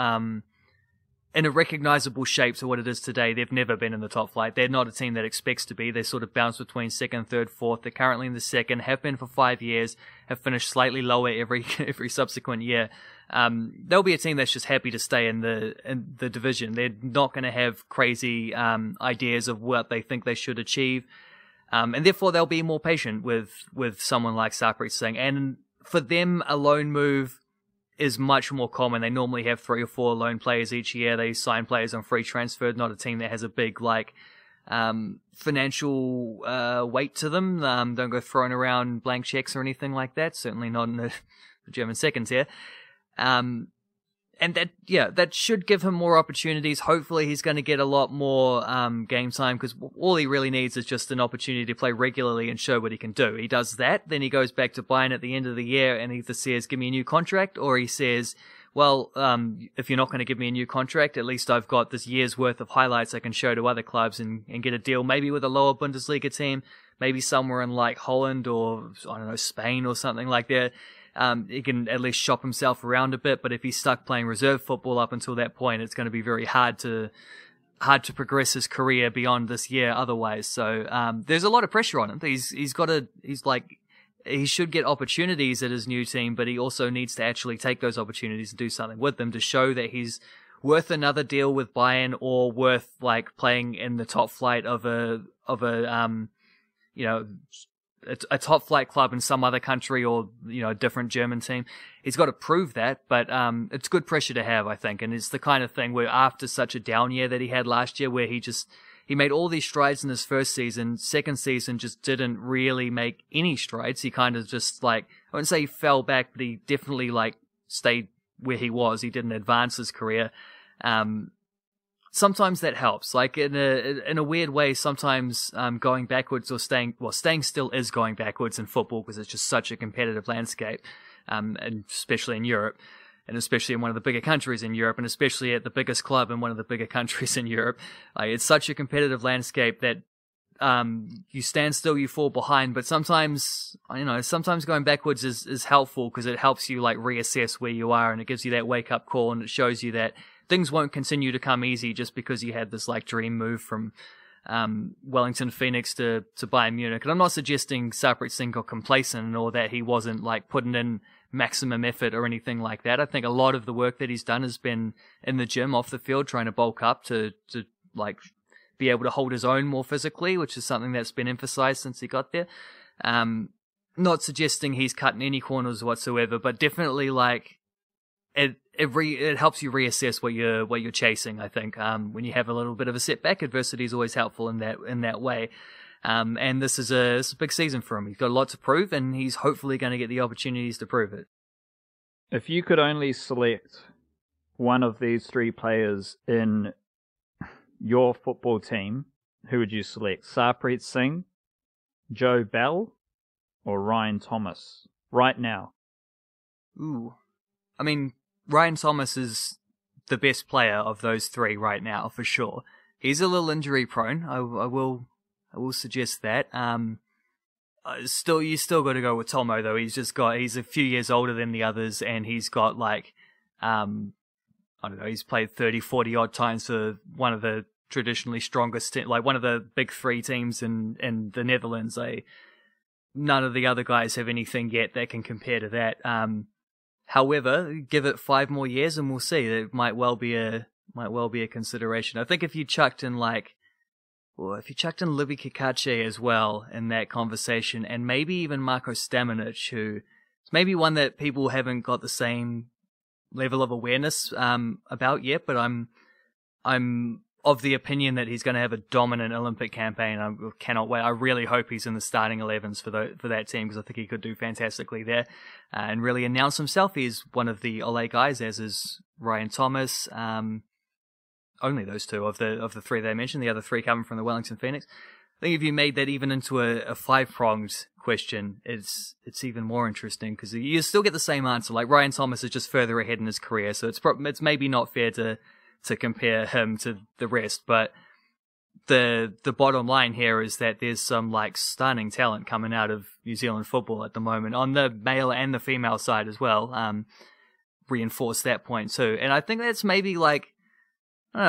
[SPEAKER 2] in a recognizable shape to what it is today, they've never been in the top flight. They're not a team that expects to be. They sort of bounce between second, third, fourth. They're currently in the second, have been for 5 years, have finished slightly lower every subsequent year. They'll be a team that's just happy to stay in the division. They're not going to have crazy ideas of what they think they should achieve, and therefore they'll be more patient with someone like Sarpreet Singh. And for them, a loan move is much more common. They normally have 3 or 4 loan players each year. They sign players on free transfer. Not a team that has a big financial weight to them. Don't go throwing around blank checks or anything like that. Certainly not in the German second tier. that should give him more opportunities. Hopefully he's going to get a lot more game time, because all he really needs is just an opportunity to play regularly and show what he can do. He does that, then he goes back to Bayern at the end of the year and either says, give me a new contract, or he says, well, if you're not going to give me a new contract, at least I've got this year's worth of highlights I can show to other clubs and get a deal, maybe with a lower Bundesliga team, maybe somewhere in like Holland or, I don't know, Spain or something like that. He can at least shop himself around a bit, but if he's stuck playing reserve football up until that point, it's going to be very hard to progress his career beyond this year otherwise. So, there's a lot of pressure on him. He should get opportunities at his new team, but he also needs to actually take those opportunities and do something with them to show that he's worth another deal with Bayern, or worth like playing in the top flight of a top flight club in some other country, or, a different German team. He's got to prove that, but it's good pressure to have, I think. And it's the kind of thing where after such a down year that he had last year, where he made all these strides in his first season, second season just didn't really make any strides. He kind of just I wouldn't say he fell back, but he definitely stayed where he was. He didn't advance his career. Sometimes that helps. In a weird way, sometimes going backwards or staying still is going backwards in football, because it's just such a competitive landscape, and especially in Europe, and especially in one of the bigger countries in Europe, and especially at the biggest club in one of the bigger countries in Europe. It's such a competitive landscape that you stand still, you fall behind. But sometimes going backwards is helpful, because it helps you reassess where you are, and it gives you that wake up call, and it shows you that things won't continue to come easy just because you had this dream move from Wellington Phoenix to Bayern Munich. And I'm not suggesting Sarpreet Singh got complacent, or that he wasn't putting in maximum effort or anything like that. I think a lot of the work that he's done has been in the gym, off the field, trying to bulk up to be able to hold his own more physically, which is something that's been emphasized since he got there. Not suggesting he's cutting any corners whatsoever, but definitely it helps you reassess what you're chasing. I think when you have a little bit of a setback, adversity is always helpful in that way. And this is a big season for him. He's got a lot to prove, and he's hopefully going to get the opportunities to prove it.
[SPEAKER 1] If you could only select one of these three players in your football team, who would you select? Sarpreet Singh, Joe Bell, or Ryan Thomas right now?
[SPEAKER 2] Ooh. I mean, Ryan Thomas is the best player of those three right now, for sure. He's a little injury prone. I will suggest that. You still got to go with Tomo, though. He's a few years older than the others, and he's got I don't know, he's played 30, 40 odd times for one of the traditionally strongest, one of the big three teams in the Netherlands. None of the other guys have anything yet that can compare to that. However, give it 5 more years and we'll see. It might well be a consideration. I think if you chucked in Libby Kikache as well in that conversation, and maybe even Marko Stamenic, who is maybe one that people haven't got the same level of awareness about yet, but I'm of the opinion that he's going to have a dominant Olympic campaign. I cannot wait. I really hope he's in the starting 11s for that team, because I think he could do fantastically there and really announce himself. He's one of the Ole guys, as is Ryan Thomas. Only those two of the three they mentioned. The other three coming from the Wellington Phoenix. I think if you made that even into a 5-pronged question, it's even more interesting, because you still get the same answer. Ryan Thomas is just further ahead in his career, so it's maybe not fair to compare him to the rest, but the bottom line here is that there's some stunning talent coming out of New Zealand football at the moment, on the male and the female side as well. Reinforce that point too, and I think that's maybe I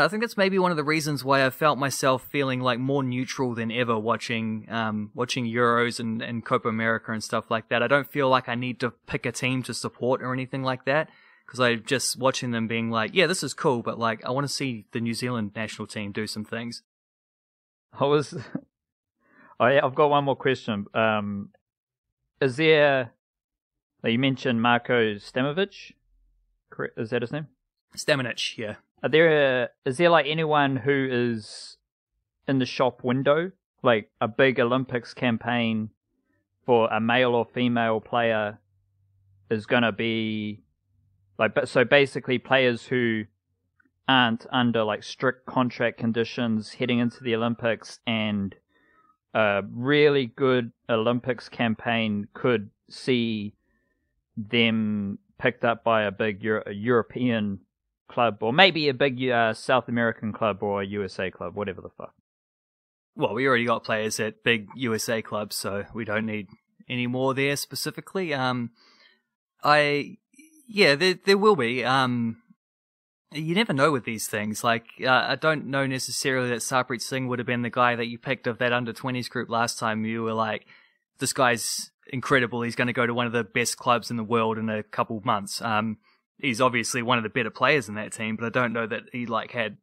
[SPEAKER 2] think that's maybe one of the reasons why I felt myself feeling more neutral than ever watching Euros and Copa America and stuff like that. I don't feel like I need to pick a team to support or anything like that, because I'm just watching them being yeah, this is cool, but I want to see the New Zealand national team do some things.
[SPEAKER 1] I've got one more question. Is there, you mentioned Marko Stamenic, correct? Is that his name?
[SPEAKER 2] Stamenic, yeah.
[SPEAKER 1] Is there anyone who is in the shop window, a big Olympics campaign for a male or female player is going to be So basically players who aren't under like strict contract conditions heading into the Olympics, and a really good Olympics campaign could see them picked up by a big European club, or maybe a big South American club or a USA club, whatever the fuck.
[SPEAKER 2] Well, we already got players at big USA clubs, so we don't need any more there specifically. There will be. You never know with these things. Like, I don't know necessarily that Sarpreet Singh would have been the guy that you picked of that under-20s group last time. You were like, this guy's incredible. He's going to go to one of the best clubs in the world in a couple months. He's obviously one of the better players in that team, but I don't know that he like had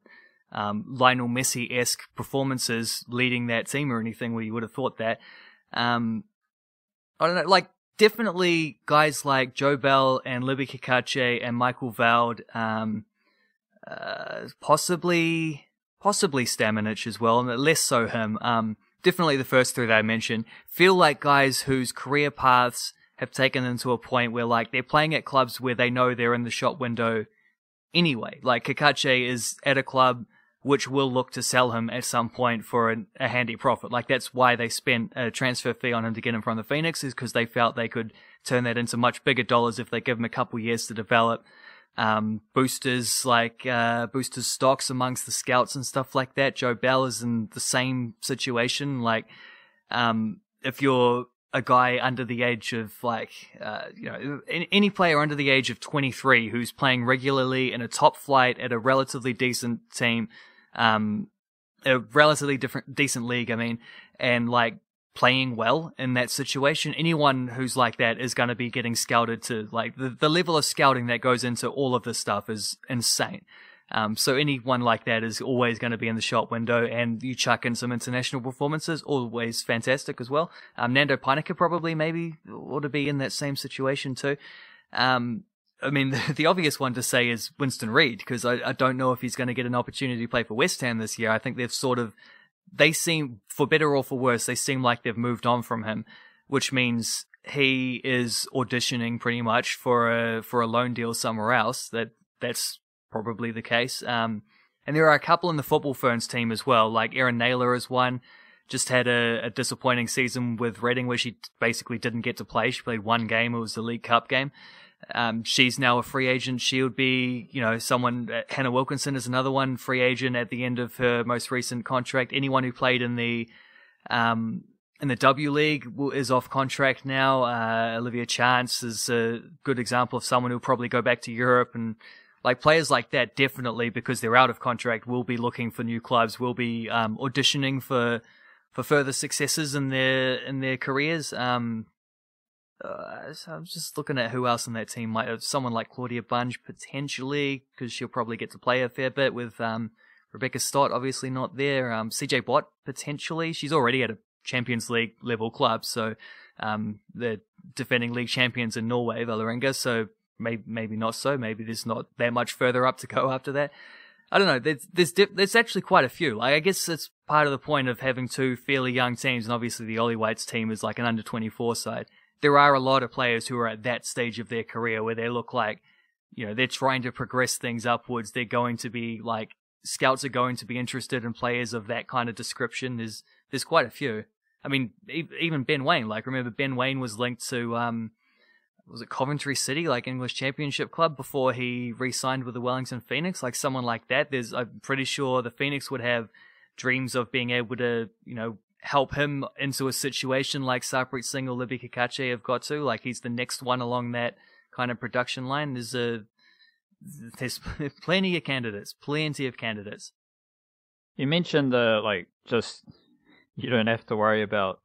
[SPEAKER 2] Lionel Messi-esque performances leading that team or anything where you would have thought that. I don't know, like, definitely guys like Joe Bell and Libby Kikache and Michael Veld, possibly Stamenic as well, and less so him. Definitely the first three that I mentioned feel like guys whose career paths have taken them to a point where like they're playing at clubs where they know they're in the shop window anyway. Like Kikache is at a club which will look to sell him at some point for a handy profit. Like that's why they spent a transfer fee on him to get him from the Phoenix, is because they felt they could turn that into much bigger dollars if they give him a couple years to develop. Boosters stocks amongst the scouts and stuff like that. Joe Bell is in the same situation. Like, if you're a guy under the age of any player under the age of 23 who's playing regularly in a top flight at a relatively decent team, a relatively decent league, I mean, and like playing well in that situation, anyone who's like that is going to be getting scouted to like the level of scouting that goes into all of this stuff is insane. So anyone like that is always going to be in the shop window, and you chuck in some international performances, always fantastic as well. Nando Peineke probably maybe ought to be in that same situation too. I mean, the obvious one to say is Winston Reid, because I don't know if he's going to get an opportunity to play for West Ham this year. I think they seem, for better or for worse, they seem like they've moved on from him, which means he is auditioning pretty much for a loan deal somewhere else. That's probably the case. And there are a couple in the Football Ferns team as well, like Aaron Naylor is one. Just had a disappointing season with Reading where she basically didn't get to play. She played one game. It was the League Cup game. She's now a free agent. She would be, someone. Hannah Wilkinson is another one, free agent at the end of her most recent contract. Anyone who played in the W League is off contract now. Olivia Chance is a good example of someone who'll probably go back to Europe, and like players like that definitely, because they're out of contract, will be looking for new clubs, will be auditioning for further successes in their careers. So I'm just looking at who else in that team might have. Someone like Claudia Bunge potentially, because she'll probably get to play a fair bit with Rebecca Stott obviously not there. CJ Bott potentially. She's already at a Champions League level club, so they're defending league champions in Norway, Vålerenga, so maybe not so. Maybe there's not that much further up to go after that. I don't know. There's actually quite a few. Like, I guess it's part of the point of having two fairly young teams, and obviously the Ollie Whites team is like an under 24 side. There are a lot of players who are at that stage of their career where they look like, they're trying to progress things upwards. They're going to be like, scouts are going to be interested in players of that kind of description. There's quite a few. I mean, even Ben Waine. Like, remember Ben Waine was linked to, was it Coventry City, like English Championship club, before he re-signed with the Wellington Phoenix? Like someone like that. I'm pretty sure the Phoenix would have dreams of being able to, help him into a situation like Sarpreet Singh or Libby Kikache have got to. Like, he's the next one along that kind of production line. There's plenty of candidates.
[SPEAKER 1] You mentioned you don't have to worry about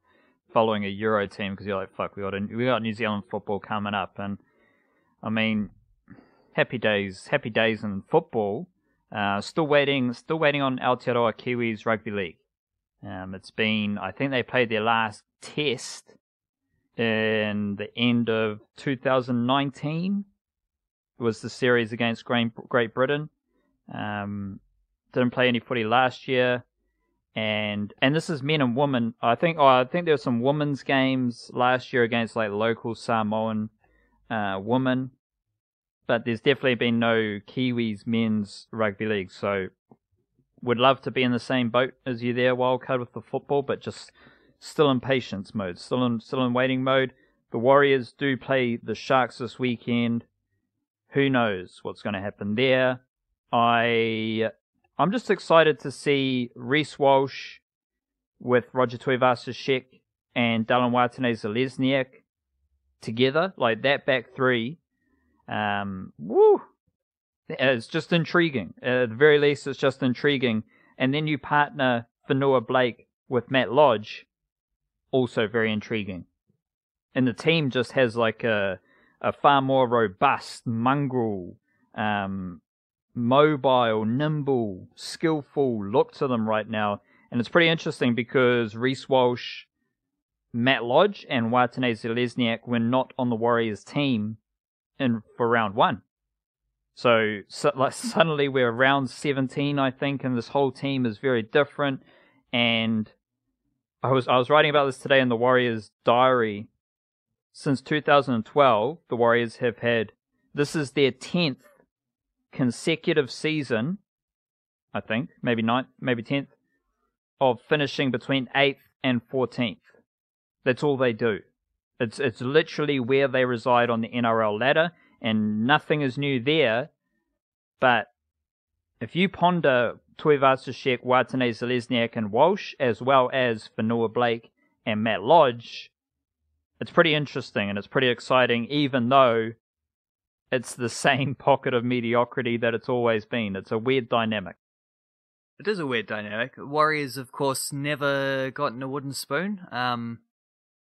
[SPEAKER 1] following a Euro team because you're like, fuck, we got New Zealand football coming up, and I mean, happy days in football. Still waiting on Aotearoa Kiwis Rugby League. It's been, I think they played their last test in the end of 2019. It was the series against Great Britain. Didn't play any footy last year. And this is men and women. I think there were some women's games last year against like local Samoan women. but there's definitely been no Kiwis men's rugby league. So would love to be in the same boat as you there, Wildcard, with the football, but just still in patience mode, still in waiting mode. The Warriors do play the Sharks this weekend. Who knows what's going to happen there? I'm just excited to see Reece Walsh with Roger Tuivasa-Sheck and Dallin Watene-Zelezniak together, like that back three. It's just intriguing. At the very least, it's just intriguing. And then you partner Fanua Blake with Matt Lodge, also very intriguing. And the team just has like a far more robust, mongrel, mobile, nimble, skillful look to them right now. And it's pretty interesting because Reece Walsh, Matt Lodge, and Watene-Zelezniak were not on the Warriors team for round one. So like suddenly we're round 17, I think, and this whole team is very different. And I was writing about this today in the Warriors diary. Since 2012, the Warriors have had, this is their 10th consecutive season, I think, maybe 9th, maybe 10th, of finishing between 8th and 14th. That's all they do. It's literally where they reside on the NRL ladder, and nothing is new there. But if you ponder Tuivasa-Sheck, Watene-Zelezniak, and Walsh, as well as Fanua Blake and Matt Lodge, it's pretty interesting and it's pretty exciting, even though it's the same pocket of mediocrity that it's always been. It's a weird dynamic.
[SPEAKER 2] It is a weird dynamic. Warriors, of course, never gotten a wooden spoon.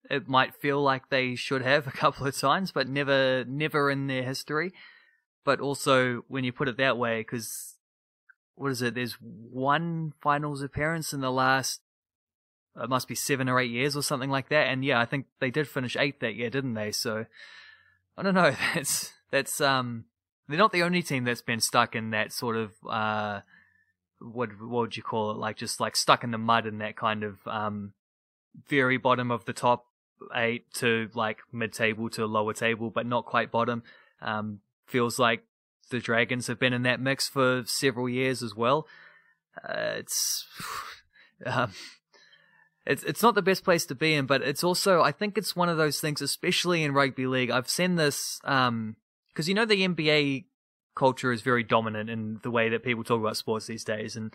[SPEAKER 2] It might feel like they should have a couple of times, but never in their history. But also, when you put it that way, because, what is it, there's one finals appearance in the last, it must be 7 or 8 years or something like that. And yeah, I think they did finish 8th that year, didn't they? So, I don't know, that's they're not the only team that's been stuck in that sort of, what would you call it, like just like stuck in the mud in that kind of, very bottom of the top 8 to like mid-table to lower table, but not quite bottom. Feels like the Dragons have been in that mix for several years as well. It's not the best place to be in, but it's also, I think it's one of those things, especially in rugby league. I've seen this, because you know the NBA culture is very dominant in the way that people talk about sports these days, and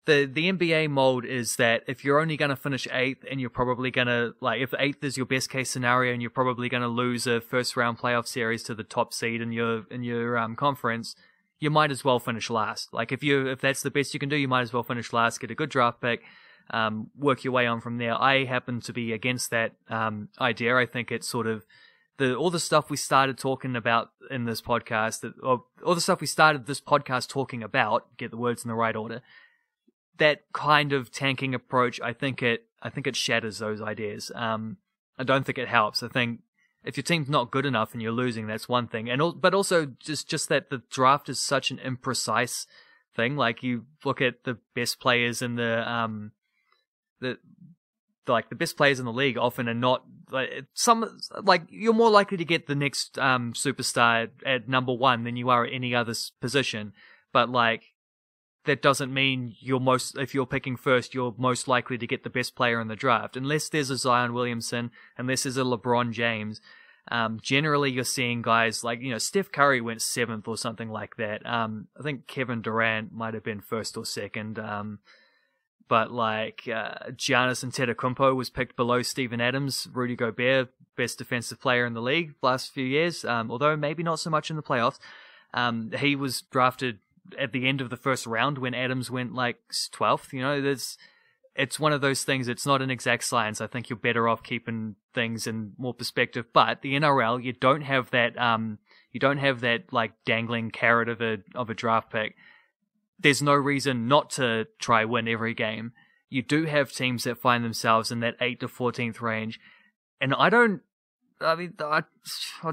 [SPEAKER 2] the NBA mold is that if you're only going to finish 8th and you're probably going to, like, if 8th is your best case scenario and you're probably going to lose a first round playoff series to the top seed in your conference, you might as well finish last. Like, if that's the best you can do, you might as well finish last, get a good draft pick, work your way on from there. I happen to be against that idea. I think it's sort of all the stuff we started talking about in this podcast, all the stuff we started this podcast talking about, get the words in the right order, that kind of tanking approach, I think it shatters those ideas. I don't think it helps. I think if your team's not good enough and you're losing, that's one thing. But also just that the draft is such an imprecise thing. Like, you look at the best players in the best players in the league often are not you're more likely to get the next superstar at number 1 than you are at any other position. But like, that doesn't mean if you're picking first, you're most likely to get the best player in the draft. Unless there's a Zion Williamson, unless there's a LeBron James. Generally you're seeing guys like, Steph Curry went 7th or something like that. I think Kevin Durant might have been 1st or 2nd. But like, Giannis Antetokounmpo was picked below Steven Adams, Rudy Gobert, best defensive player in the league last few years, although maybe not so much in the playoffs. He was drafted at the end of the first round when Adams went like 12th. It's one of those things. It's not an exact science. I think you're better off keeping things in more perspective. But the NRL, you don't have that like dangling carrot of a draft pick. There's no reason not to try win every game. You do have teams that find themselves in that 8th to 14th range, and I'd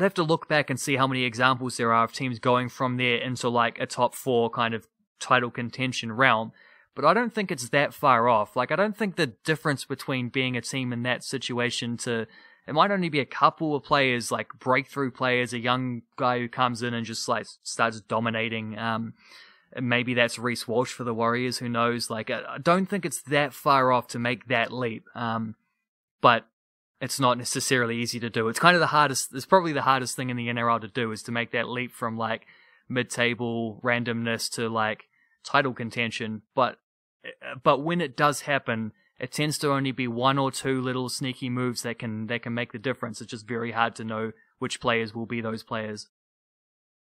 [SPEAKER 2] have to look back and see how many examples there are of teams going from there into like a top 4 kind of title contention realm. But I don't think it's that far off. Like, I don't think the difference between being a team in that situation to it might only be a couple of players, like breakthrough players, a young guy who comes in and just like starts dominating. Maybe that's Reece Walsh for the Warriors. Who knows? Like, I don't think it's that far off to make that leap. But it's not necessarily easy to do. It's kind of the hardest. It's probably the hardest thing in the NRL to do, is to make that leap from like mid-table randomness to like title contention. But when it does happen, it tends to only be one or two little sneaky moves that can make the difference. It's just very hard to know which players will be those players.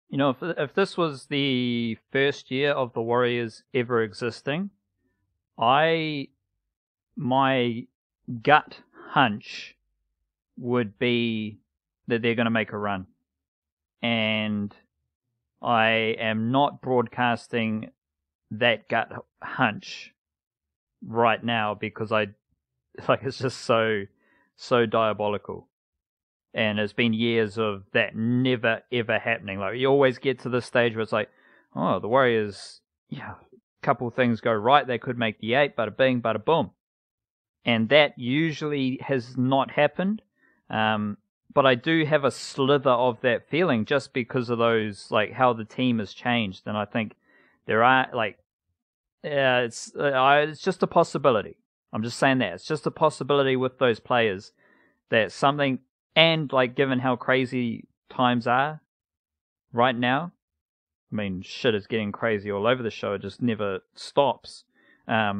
[SPEAKER 1] You know, if this was the first year of the Warriors ever existing, my gut hunch would be that they're going to make a run. And I am not broadcasting that gut hunch right now because it's just so diabolical. And it's been years of that never, ever happening. Like, you always get to this stage where it's like, oh, the Warriors, a couple of things go right. They could make the 8, bada bing, bada boom. And that usually has not happened. But I do have a slither of that feeling just because of those, like, how the team has changed. And I think there are, like, it's just a possibility. I'm just saying that. It's just a possibility with those players that something... And, like, given how crazy times are right now, I mean, shit is getting crazy all over the show. It just never stops. I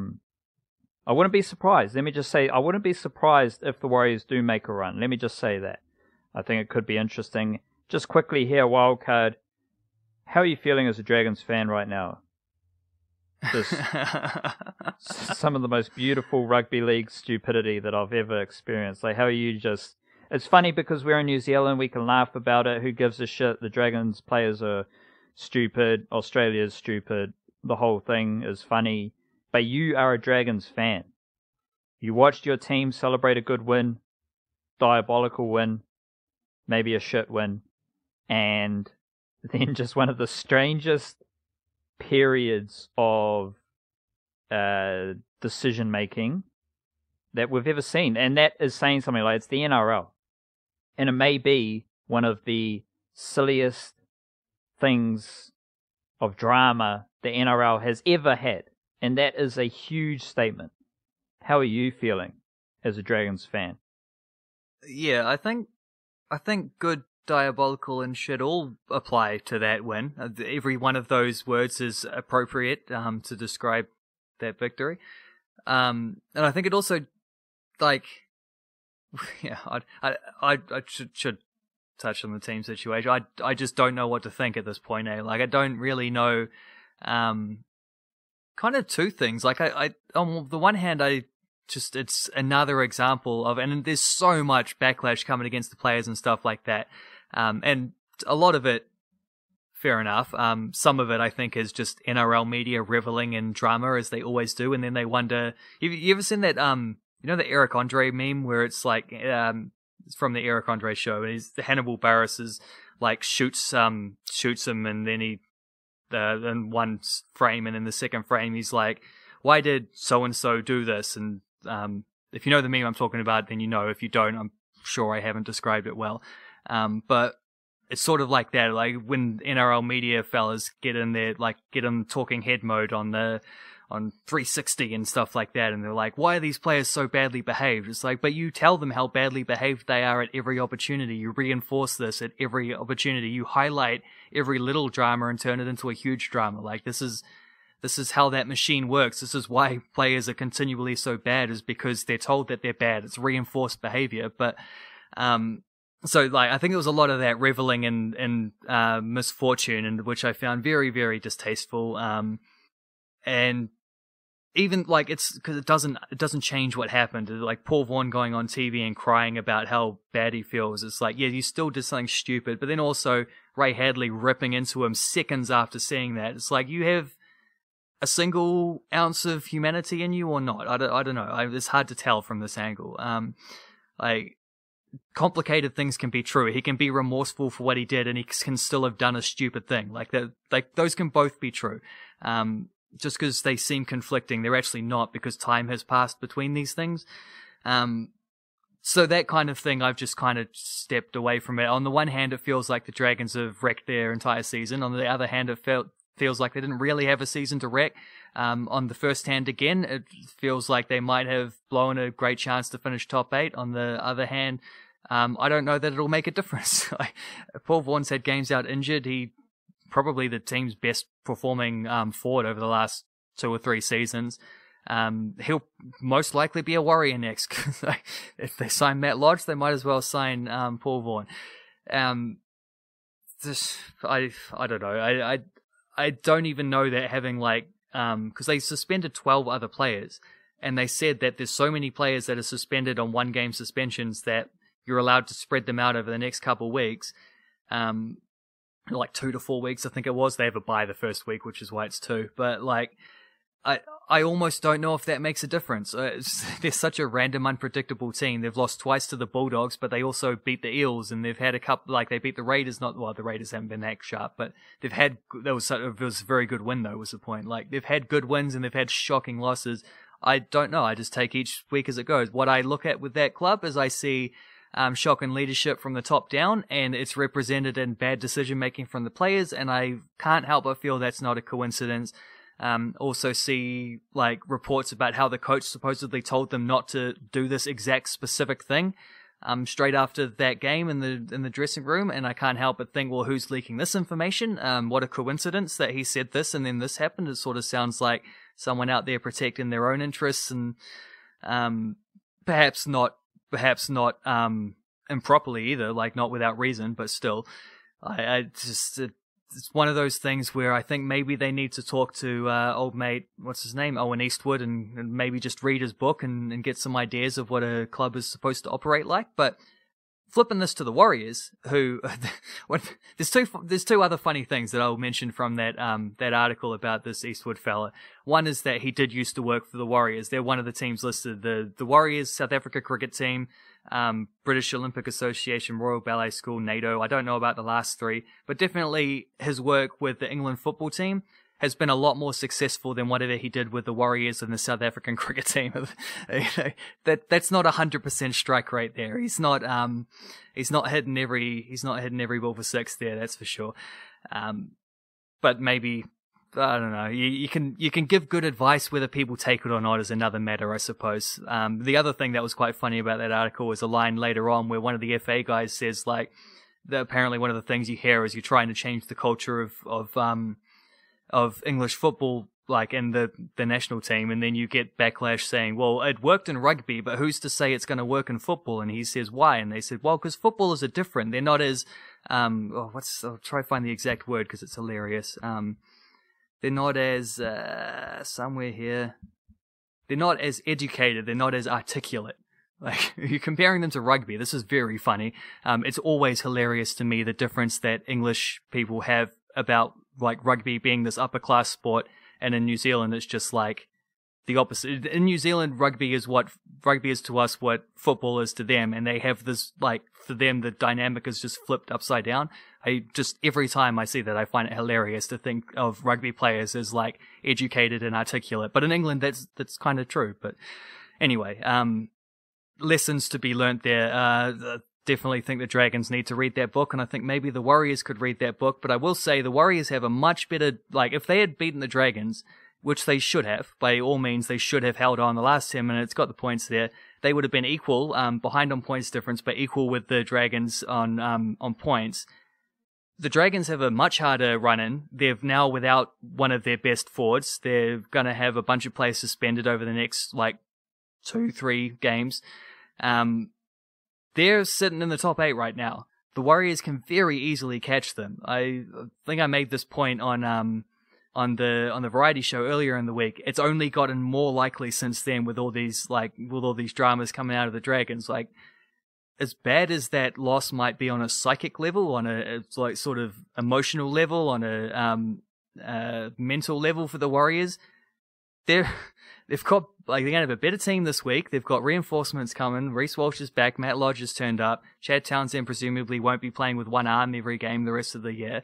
[SPEAKER 1] wouldn't be surprised. Let me just say, I wouldn't be surprised if the Warriors do make a run. Let me just say that. I think it could be interesting. Just quickly here, Wildcard, how are you feeling as a Dragons fan right now? Just some of the most beautiful rugby league stupidity that I've ever experienced. Like, how are you just... It's funny because we're in New Zealand, we can laugh about it. Who gives a shit? The Dragons players are stupid. Australia's stupid. The whole thing is funny. But you are a Dragons fan. You watched your team celebrate a good win, diabolical win, maybe a shit win, and then just one of the strangest periods of decision making that we've ever seen. And that is saying something. Like, it's the NRL. And it may be one of the silliest things of drama the NRL has ever had. And that is a huge statement. How are you feeling as a Dragons fan?
[SPEAKER 2] Yeah, I think good, diabolical, and shit all apply to that win. Every one of those words is appropriate to describe that victory. And I think it also, like... Yeah, I should touch on the team situation. I just don't know what to think at this point. Like, I don't really know. Kind of two things. Like, I on the one hand, it's another example of, and there's so much backlash coming against the players and stuff like that. And a lot of it, fair enough. Some of it, I think, is just NRL media reveling in drama, as they always do, and then they wonder. You ever seen that? You know the Eric Andre meme where it's like, it's from the Eric Andre show, and Hannibal Buress is like shoots him, and then he, in one frame, and in the second frame he's like, why did so and so do this? And if you know the meme I'm talking about, then you know. If you don't, I'm sure I haven't described it well. But it's sort of like that, like when NRL media fellas get in there, like get in talking head mode on 360 and stuff like that, and they're like, why are these players so badly behaved? It's like, but you tell them how badly behaved they are at every opportunity. You reinforce this at every opportunity. You highlight every little drama and turn it into a huge drama. Like, this is how that machine works. This is why players are continually so bad, is because they're told that they're bad. It's reinforced behavior. But so, like, I think there was a lot of that reveling in misfortune, and which I found very, very distasteful. And even, like, it's because it doesn't change what happened. Like, Paul Vaughan going on TV and crying about how bad he feels. It's like, yeah, you still did something stupid, but then also Ray Hadley ripping into him seconds after seeing that. It's like, you have a single ounce of humanity in you or not. I don't know. It's hard to tell from this angle. Like, complicated things can be true. He can be remorseful for what he did, and he can still have done a stupid thing. Like those can both be true. Just because they seem conflicting, they're actually not, because time has passed between these things. So that kind of thing, I've just kind of stepped away from it. On the one hand, it feels like the Dragons have wrecked their entire season. On the other hand, it feels like they didn't really have a season to wreck. On the first hand, again, it feels like they might have blown a great chance to finish top 8. On the other hand, I don't know that it'll make a difference. Paul Vaughan's had games out injured. He probably the team's best performing forward over the last 2 or 3 seasons. He'll most likely be a Warrior next. If they sign Matt Lodge, they might as well sign Paul Vaughan. I don't know. I don't even know that having because they suspended 12 other players, and they said that there's so many players that are suspended on 1-game suspensions that you're allowed to spread them out over the next couple of weeks. 2 to 4 weeks, I think it was. They have a bye the first week, which is why it's 2. But I almost don't know if that makes a difference. They're such a random, unpredictable team. They've lost twice to the Bulldogs, but they also beat the Eels, and they've had a couple, they beat the Raiders. The Raiders haven't been that sharp, but they've had, it was a very good win though, was the point. They've had good wins and they've had shocking losses. I don't know. I just take each week as it goes. What I look at with that club is I see shocking leadership from the top down, and it's represented in bad decision making from the players, and I can't help but feel that's not a coincidence. Also see reports about how the coach supposedly told them not to do this exact specific thing straight after that game in the dressing room, and I can't help but think, well, who's leaking this information? What a coincidence that he said this and then this happened. It sort of sounds like someone out there protecting their own interests, and perhaps not improperly either, not without reason, but still, it's one of those things where I think maybe they need to talk to old mate, what's his name, Owen Eastwood, and maybe just read his book and get some ideas of what a club is supposed to operate like. But flipping this to the Warriors, who there's two other funny things that I'll mention from that article about this Eastwood fella. One is that he did used to work for the Warriors. They're one of the teams listed: the Warriors, South Africa cricket team, British Olympic Association, Royal Ballet School, NATO. I don't know about the last 3, but definitely his work with the England football team has been a lot more successful than whatever he did with the Warriors and the South African cricket team. That's not 100% strike rate there. He's not hitting every ball for 6 there. That's for sure. But maybe, I don't know. You can give good advice. Whether people take it or not is another matter, I suppose. The other thing that was quite funny about that article was a line later on where one of the FA guys says that apparently one of the things you hear is you're trying to change the culture of English football, in the national team, and then you get backlash saying, well, it worked in rugby, but who's to say it's going to work in football? And he says, why? And they said, well, because footballers are different. They're not as I'll try to find the exact word because it's hilarious. They're not as, somewhere here, they're not as educated, they're not as articulate. You're comparing them to rugby. This is very funny. It's always hilarious to me, the difference that English people have about, rugby being this upper class sport, and in New Zealand, it's just the opposite. In New Zealand, rugby is to us what football is to them, and they have this, for them, the dynamic is just flipped upside down. Every time I see that, I find it hilarious to think of rugby players as, educated and articulate. But in England, that's kind of true. But anyway, lessons to be learnt there. Definitely think the Dragons need to read that book, and I think maybe the Warriors could read that book. But I will say the Warriors have a much better, if they had beaten the Dragons, which they should have, by all means, they should have held on the last 10 minutes, got the points there. They would have been equal, behind on points difference, but equal with the Dragons on points. The Dragons have a much harder run-in. They're now without one of their best forwards. They're going to have a bunch of players suspended over the next, 2-3 games. They're sitting in the top 8 right now. The Warriors can very easily catch them. I think I made this point on the variety show earlier in the week. It's only gotten more likely since then with all these dramas coming out of the Dragons. As bad as that loss might be on a psychic level, on a sort of emotional level, on a mental level for the Warriors, they've got they're gonna have a better team this week. They've got reinforcements coming. Reece Walsh is back. Matt Lodge has turned up. Chad Townsend presumably won't be playing with one arm every game the rest of the year.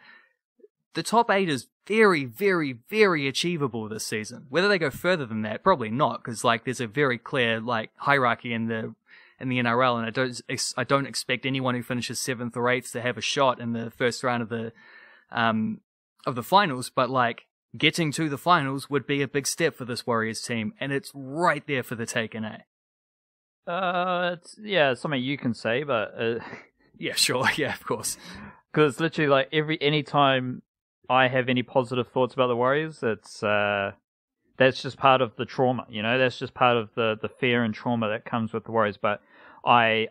[SPEAKER 2] The top 8 is very, very, very achievable this season. Whether they go further than that, probably not, because there's a very clear hierarchy in the in the NRL, and I don't expect anyone who finishes 7th or 8th to have a shot in the first round of the finals. But like, getting to the finals would be a big step for this Warriors team, and it's right there for the taking, eh?
[SPEAKER 1] It's something you can say, but
[SPEAKER 2] yeah, sure, yeah, of course.
[SPEAKER 1] Because literally, like any time I have any positive thoughts about the Warriors, it's that's just part of the trauma, you know. That's just part of the fear and trauma that comes with the Warriors. But I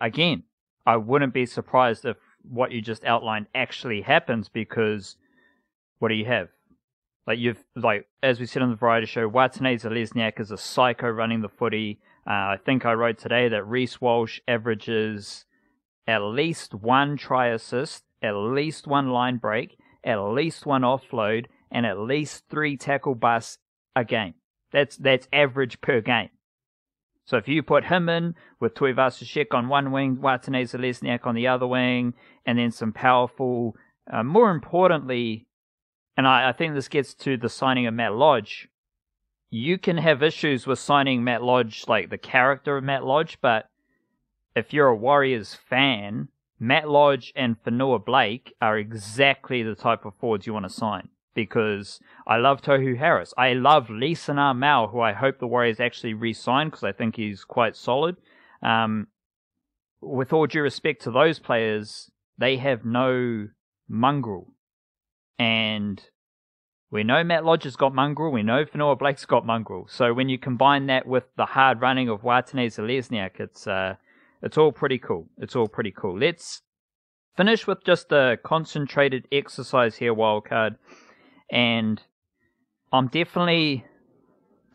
[SPEAKER 1] wouldn't be surprised if what you just outlined actually happens, because what do you have? Like as we said on the variety show, Watene-Zelezniak is a psycho running the footy. I think I wrote today that Reece Walsh averages at least 1 try assist, at least 1 line break, at least 1 offload, and at least 3 tackle busts a game. That's average per game. So if you put him in with Tuivasa-Sheck on one wing, Watene-Zelezniak on the other wing, and then some powerful, more importantly, and I think this gets to the signing of Matt Lodge, you can have issues with signing Matt Lodge, like the character of Matt Lodge, but if you're a Warriors fan, Matt Lodge and Fanua Blake are exactly the type of forwards you want to sign. Because I love Tohu Harris. I love Lisanar Mao, who I hope the Warriors actually re-sign, because I think he's quite solid. With all due respect to those players, they have no mongrel. And we know Matt Lodge has got mongrel. We know Fanua Blake's got mongrel. So when you combine that with the hard running of Watene-Zelezniak, it's all pretty cool. It's all pretty cool. Let's finish with just a concentrated exercise here, Wildcard. And I'm definitely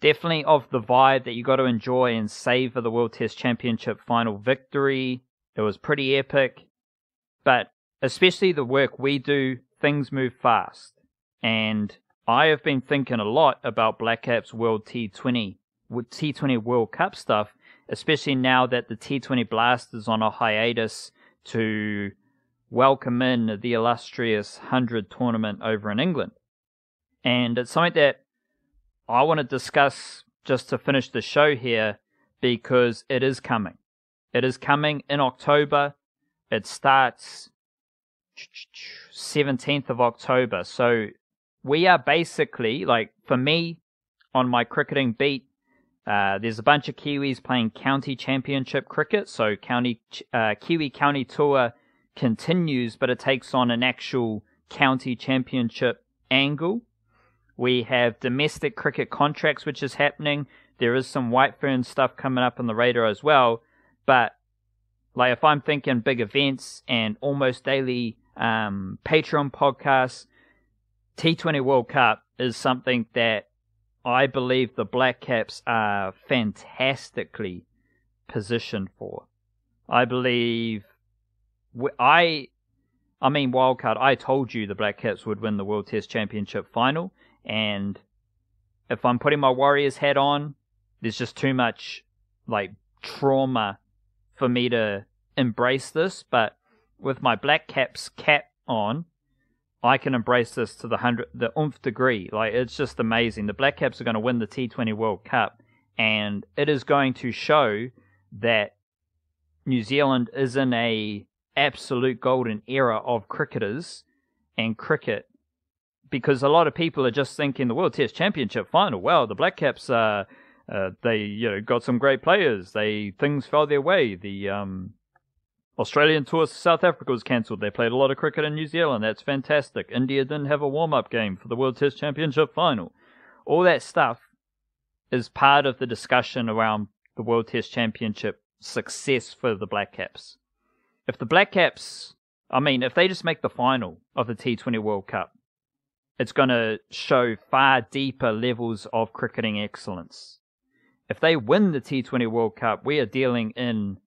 [SPEAKER 1] of the vibe that you got to enjoy and savor the World Test Championship final victory. It was pretty epic. But especially the work we do, things move fast. And I have been thinking a lot about Blackcaps World T20 World Cup stuff, especially now that the T20 Blast is on a hiatus to welcome in the illustrious 100 tournament over in England. And it's something that I want to discuss just to finish the show here, because it is coming. It is coming in October. It starts 17th of October. So we are basically, like, for me, on my cricketing beat, there's a bunch of Kiwis playing county championship cricket. So Kiwi County Tour continues, but it takes on an actual county championship angle. We have domestic cricket contracts, which is happening. There is some White Fern stuff coming up on the radar as well. But like, if I'm thinking big events and almost daily Patreon podcasts, T20 World Cup is something that I believe the Black Caps are fantastically positioned for. I believe, I mean, Wildcard, I told you the Black Caps would win the World Test Championship final. And if I'm putting my Warriors hat on, there's just too much, like, trauma for me to embrace this. But with my Black Caps cap on, I can embrace this to the oomph degree. Like, it's just amazing. The Black Caps are going to win the T20 World Cup, and it is going to show that New Zealand is in a absolute golden era of cricketers and cricket. Because a lot of people are just thinking the World Test Championship final, well, the Black Caps, they got some great players. Things fell their way. The Australian tour to South Africa was cancelled. They played a lot of cricket in New Zealand. That's fantastic. India didn't have a warm-up game for the World Test Championship final. All that stuff is part of the discussion around the World Test Championship success for the Black Caps. If the Black Caps, if they just make the final of the T20 World Cup, it's going to show far deeper levels of cricketing excellence. If they win the T20 World Cup, we are dealing in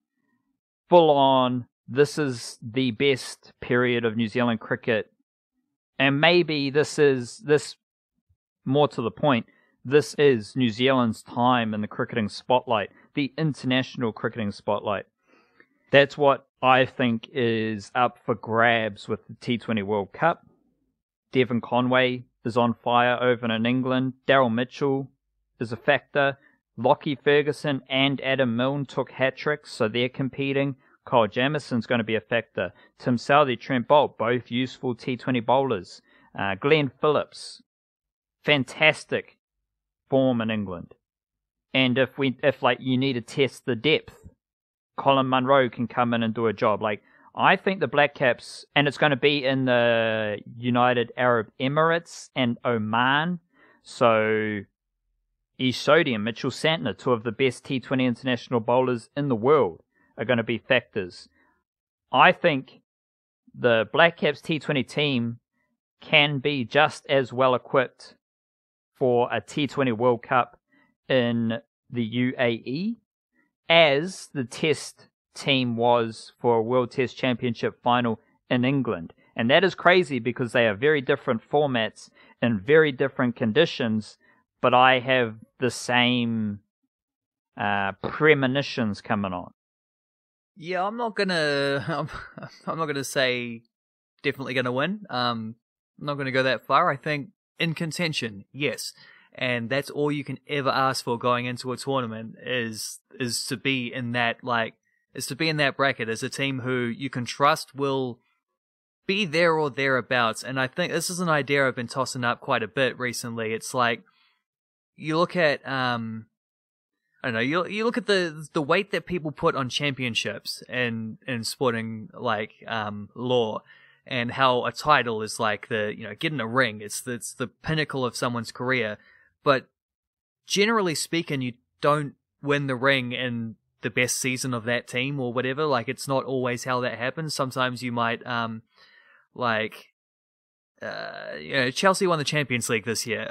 [SPEAKER 1] full-on, this is the best period of New Zealand cricket. And maybe this, more to the point, this is New Zealand's time in the cricketing spotlight, the international cricketing spotlight. That's what I think is up for grabs with the T20 World Cup. Devon Conway is on fire over in England. Daryl Mitchell is a factor. Lockie Ferguson and Adam Milne took hat-tricks, so they're competing. Kyle Jamison's going to be a factor. Tim Southey, Trent Bolt, both useful T20 bowlers. Glenn Phillips, fantastic form in England. And if you need to test the depth, Colin Munro can come in and do a job. Like, I think the Black Caps, and it's going to be in the United Arab Emirates and Oman. So Ish Sodhi and Mitchell Santner, two of the best T20 international bowlers in the world, are going to be factors. I think the Black Caps T20 team can be just as well equipped for a T20 World Cup in the UAE as the Test team was for a World Test Championship final in England. And that is crazy because they are very different formats and very different conditions, but I have the same premonitions coming on.
[SPEAKER 2] Yeah, I'm not gonna say definitely gonna win. I'm not gonna go that far. I think in contention, yes. And that's all you can ever ask for going into a tournament is to be in that bracket as a team who you can trust will be there or thereabouts. And I think this is an idea I've been tossing up quite a bit recently. It's like you look at I don't know, you look at the weight that people put on championships in sporting law, and how a title is like getting a ring. It's the pinnacle of someone's career. But generally speaking, you don't win the ring in the best season of that team or whatever. Like, it's not always how that happens. Sometimes you might, Chelsea won the Champions League this year.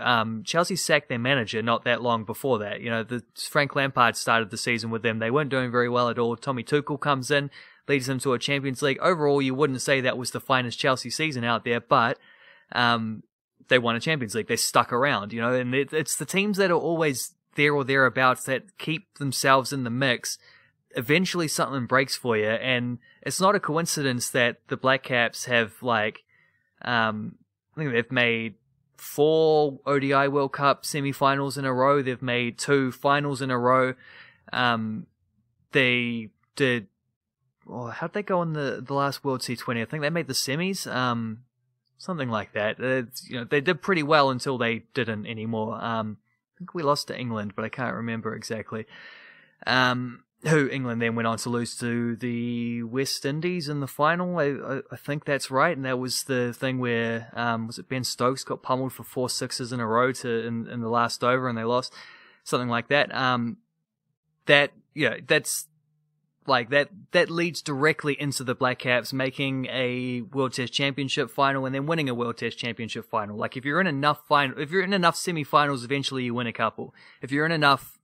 [SPEAKER 2] Chelsea sacked their manager not that long before that. Frank Lampard started the season with them. They weren't doing very well at all. Tommy Tuchel comes in, leads them to a Champions League. Overall, you wouldn't say that was the finest Chelsea season out there, but they won a Champions League. They stuck around, and it's the teams that are always there or thereabouts that keep themselves in the mix. Eventually something breaks for you, and it's not a coincidence that the Black Caps have, I think they've made 4 ODI World Cup semi-finals in a row. They've made 2 finals in a row. They did... how'd they go in the last World T20? I think they made the semis. Something like that. They did pretty well until they didn't anymore. I think we lost to England, but I can't remember exactly. Who England then went on to lose to the West Indies in the final. I think that's right, and that was the thing where was it Ben Stokes got pummeled for 4 sixes in a row in the last over, and they lost, something like that. That leads directly into the Black Caps making a World Test Championship final and then winning a World Test Championship final. Like, if you're in enough semi-finals, eventually you win a couple. If you're in enough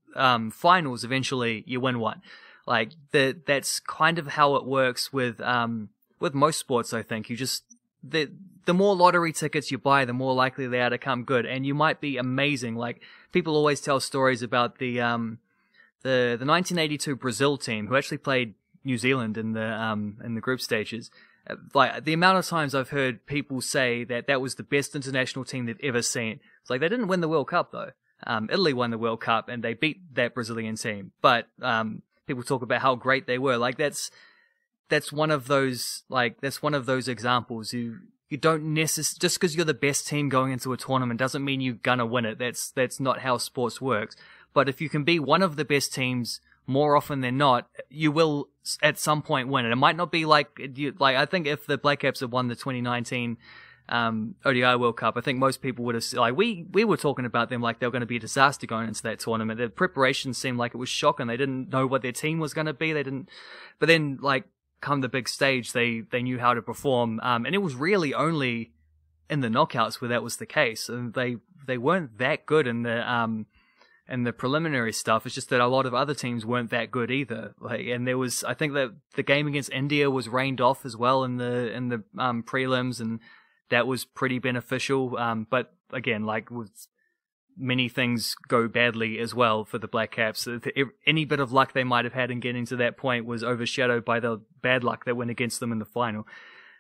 [SPEAKER 2] finals, eventually you win one. Like, that's kind of how it works with most sports, I think. The more lottery tickets you buy, the more likely they are to come good, and you might be amazing. Like, people always tell stories about the 1982 Brazil team, who actually played New Zealand in the group stages. Like, the amount of times I've heard people say that was the best international team they've ever seen. It's like, they didn't win the World Cup though. Italy won the World Cup and they beat that Brazilian team. But people talk about how great they were. Like, that's one of those examples. You don't necessarily, just because you're the best team going into a tournament doesn't mean you're gonna win it. That's not how sports works. But if you can be one of the best teams more often than not, you will at some point win it. It might not be I think if the Black Caps had won the 2019 ODI World Cup, I think most people would have, we were talking about them like they were going to be a disaster going into that tournament. Their preparation seemed like it was shocking. They didn't know what their team was going to be. But then come the big stage, they knew how to perform. And it was really only in the knockouts where that was the case. And they weren't that good in the preliminary stuff. It's just that a lot of other teams weren't that good either. And there was, I think that the game against India was rained off as well in the prelims, and that was pretty beneficial. But again, with many things go badly as well for the Black Caps. Any bit of luck they might have had in getting to that point was overshadowed by the bad luck that went against them in the final.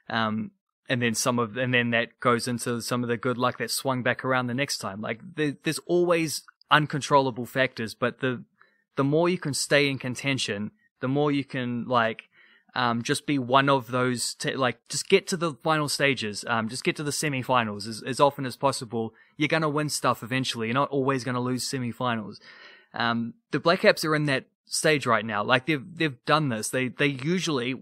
[SPEAKER 2] And then that goes into some of the good luck that swung back around the next time. There's always uncontrollable factors, but the the more you can stay in contention, the more you can just be one of those, just get to the final stages, just get to the semi-finals as often as possible. You're going to win stuff eventually. You're not always going to lose semi-finals. The Blackcaps are in that stage right now. Like they've done this. They usually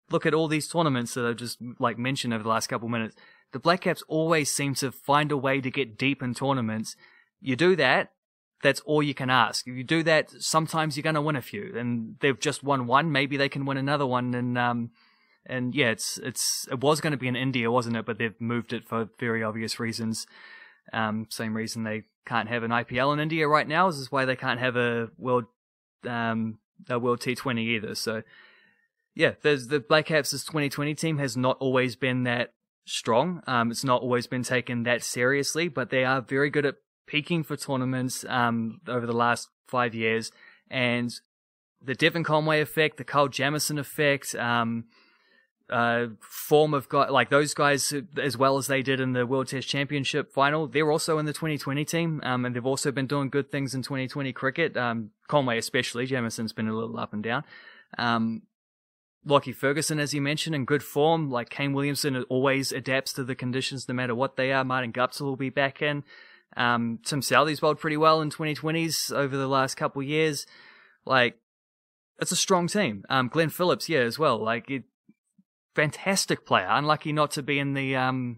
[SPEAKER 2] look at all these tournaments that I've just mentioned over the last couple minutes. The Blackcaps always seem to find a way to get deep in tournaments. You do that, that's all you can ask. If you do that, sometimes you're going to win a few, and they've just won one. Maybe they can win another one. And yeah, it was going to be in India, wasn't it? But they've moved it for very obvious reasons. Same reason they can't have an IPL in India right now is why they can't have a World T20 either. So yeah, the Blackcaps' 2020 team has not always been that strong. It's not always been taken that seriously, but they are very good at peaking for tournaments over the last 5 years. And the Devon Conway effect, the Kyle Jamieson effect, form of those guys, as well as they did in the World Test Championship final, they're also in the 2020 team, and they've also been doing good things in 2020 cricket. Conway especially, Jamieson's been a little up and down. Lockie Ferguson, as you mentioned, in good form. Like Kane Williamson always adapts to the conditions no matter what they are. Martin Guptill will be back in. Tim Southee's bowled pretty well in 2020s over the last couple of years. It's a strong team. Glenn Phillips, yeah, as well. Fantastic player. Unlucky not to be in the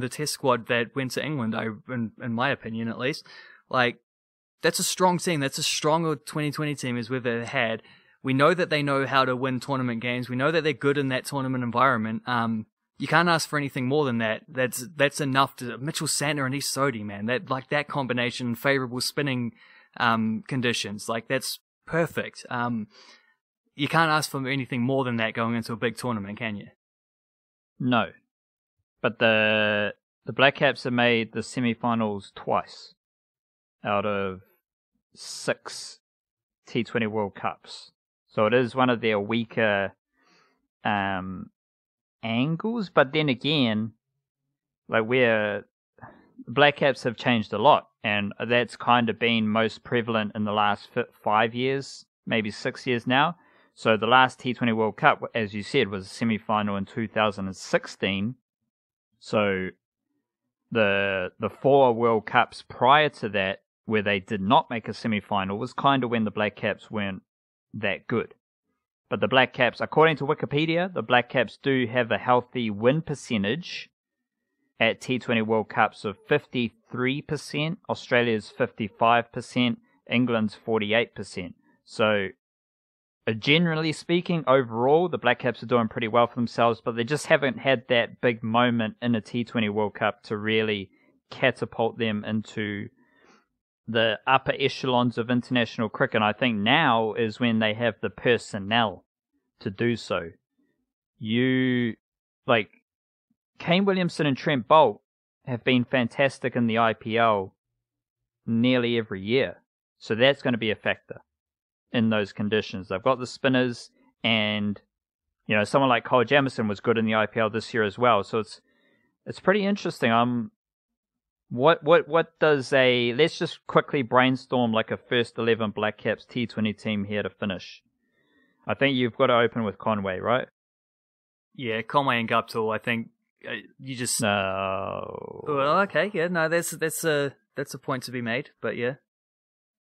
[SPEAKER 2] Test squad that went to England. In my opinion, at least. That's a strong team. That's a stronger 2020 team as we've ever had. We know that they know how to win tournament games. We know that they're good in that tournament environment. You can't ask for anything more than that. That's enough to Mitchell Santner and East Sodhi, man. That combination, favourable spinning conditions, that's perfect. You can't ask for anything more than that going into a big tournament, can you?
[SPEAKER 1] No. But the Blackcaps have made the semi-finals twice out of 6 T20 World Cups. So it is one of their weaker angles, but then again, the Blackcaps have changed a lot, and that's kind of been most prevalent in the last 5 years, maybe 6 years now. So the last T20 World Cup, as you said, was a semi-final in 2016. So the 4 World Cups prior to that, where they did not make a semi-final, was kind of when the Blackcaps weren't that good. But the Blackcaps, according to Wikipedia, the Blackcaps do have a healthy win percentage at T20 World Cups of 53%, Australia's 55%, England's 48%. So, generally speaking, overall, the Blackcaps are doing pretty well for themselves, but they just haven't had that big moment in a T20 World Cup to really catapult them into the upper echelons of international cricket. And I think now is when they have the personnel to do so. Kane Williamson and Trent Boult have been fantastic in the IPL nearly every year. So that's going to be a factor in those conditions. They've got the spinners, and someone like Kyle Jamieson was good in the IPL this year as well. So it's pretty interesting. What does let's just quickly brainstorm a first 11 Blackcaps T20 team here to finish. I think you've got to open with Conway, right?
[SPEAKER 2] Yeah, Conway and Guptill. I think you just
[SPEAKER 1] no.
[SPEAKER 2] Well, okay, yeah, no, that's a point to be made, but yeah,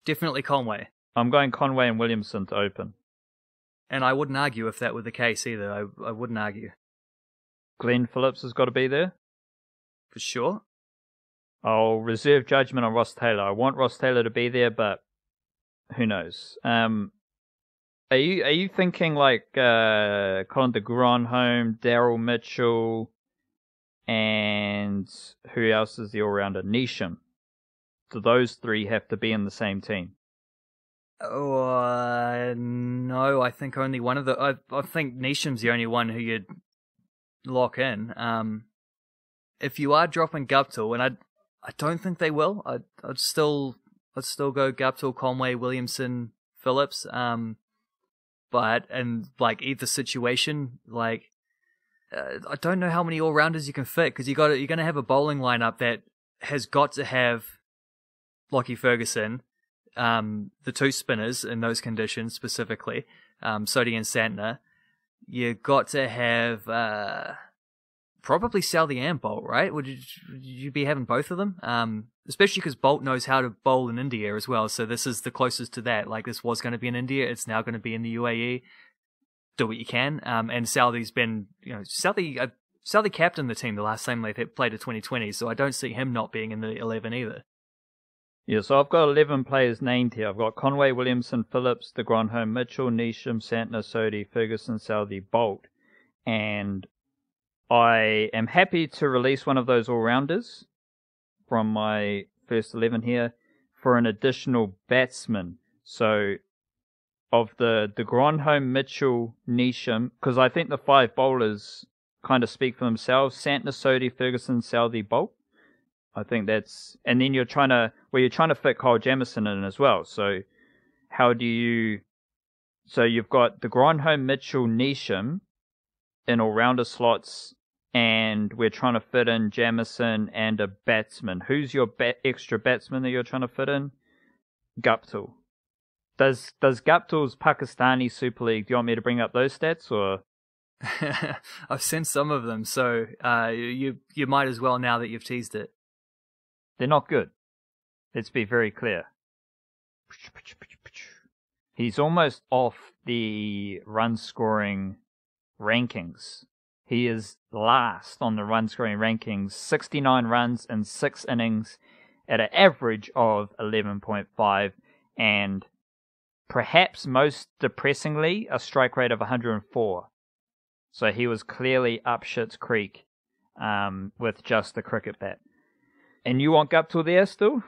[SPEAKER 2] definitely Conway.
[SPEAKER 1] I'm going Conway and Williamson to open,
[SPEAKER 2] and I wouldn't argue if that were the case either. I wouldn't argue.
[SPEAKER 1] Glenn Phillips has got to be there
[SPEAKER 2] for sure.
[SPEAKER 1] I'll reserve judgment on Ross Taylor. I want Ross Taylor to be there, but who knows? Are you thinking Colin de Gronholm, Daryl Mitchell, and who else is the all-rounder? Neesham. Do those 3 have to be in the same team?
[SPEAKER 2] No, I think only one of the. I think Neesham's the only one who you'd lock in. If you are dropping Guptill, and I don't think they will. I'd still go Guptill, Conway, Williamson, Phillips. But either situation, I don't know how many all rounders you can fit, because you're going to have a bowling lineup that has got to have Lockie Ferguson, the two spinners in those conditions specifically, Sodhi and Santner, you got to have probably Southey and Bolt, right? Would you be having both of them? Especially because Bolt knows how to bowl in India as well, so this is the closest to that. Like, this was going to be in India, it's now going to be in the UAE. Do what you can. And Southey's been, Southey captained the team the last time they played a 2020, so I don't see him not being in the 11 either.
[SPEAKER 1] Yeah, so I've got 11 players named here. I've got Conway, Williamson, Phillips, de Grandhomme, Mitchell, Neesham, Santner, Sodhi, Ferguson, Southey, Bolt. And I am happy to release one of those all-rounders from my first 11 here for an additional batsman. So of the de Grandhomme, Mitchell, Neesham, because I think the 5 bowlers kind of speak for themselves. Santner, Sodhi, Ferguson, Southey, Bolt. I think that's, and then you're trying to fit Kyle Jamieson in as well. So you've got de Grandhomme, Mitchell, Neesham in all-rounder slots, and we're trying to fit in Jamieson and a batsman. Who's your extra batsman that you're trying to fit in? Guptill. Does Guptill's Pakistani Super League, do you want me to bring up those stats, or?
[SPEAKER 2] I've seen some of them, so you might as well now that you've teased it.
[SPEAKER 1] They're not good. Let's be very clear. He's almost off the run-scoring rankings. He is last on the run-scoring rankings, 69 runs in 6 innings at an average of 11.5, and perhaps most depressingly, a strike rate of 104. So he was clearly up Schitt's Creek with just the cricket bat. And you want Guptill there still?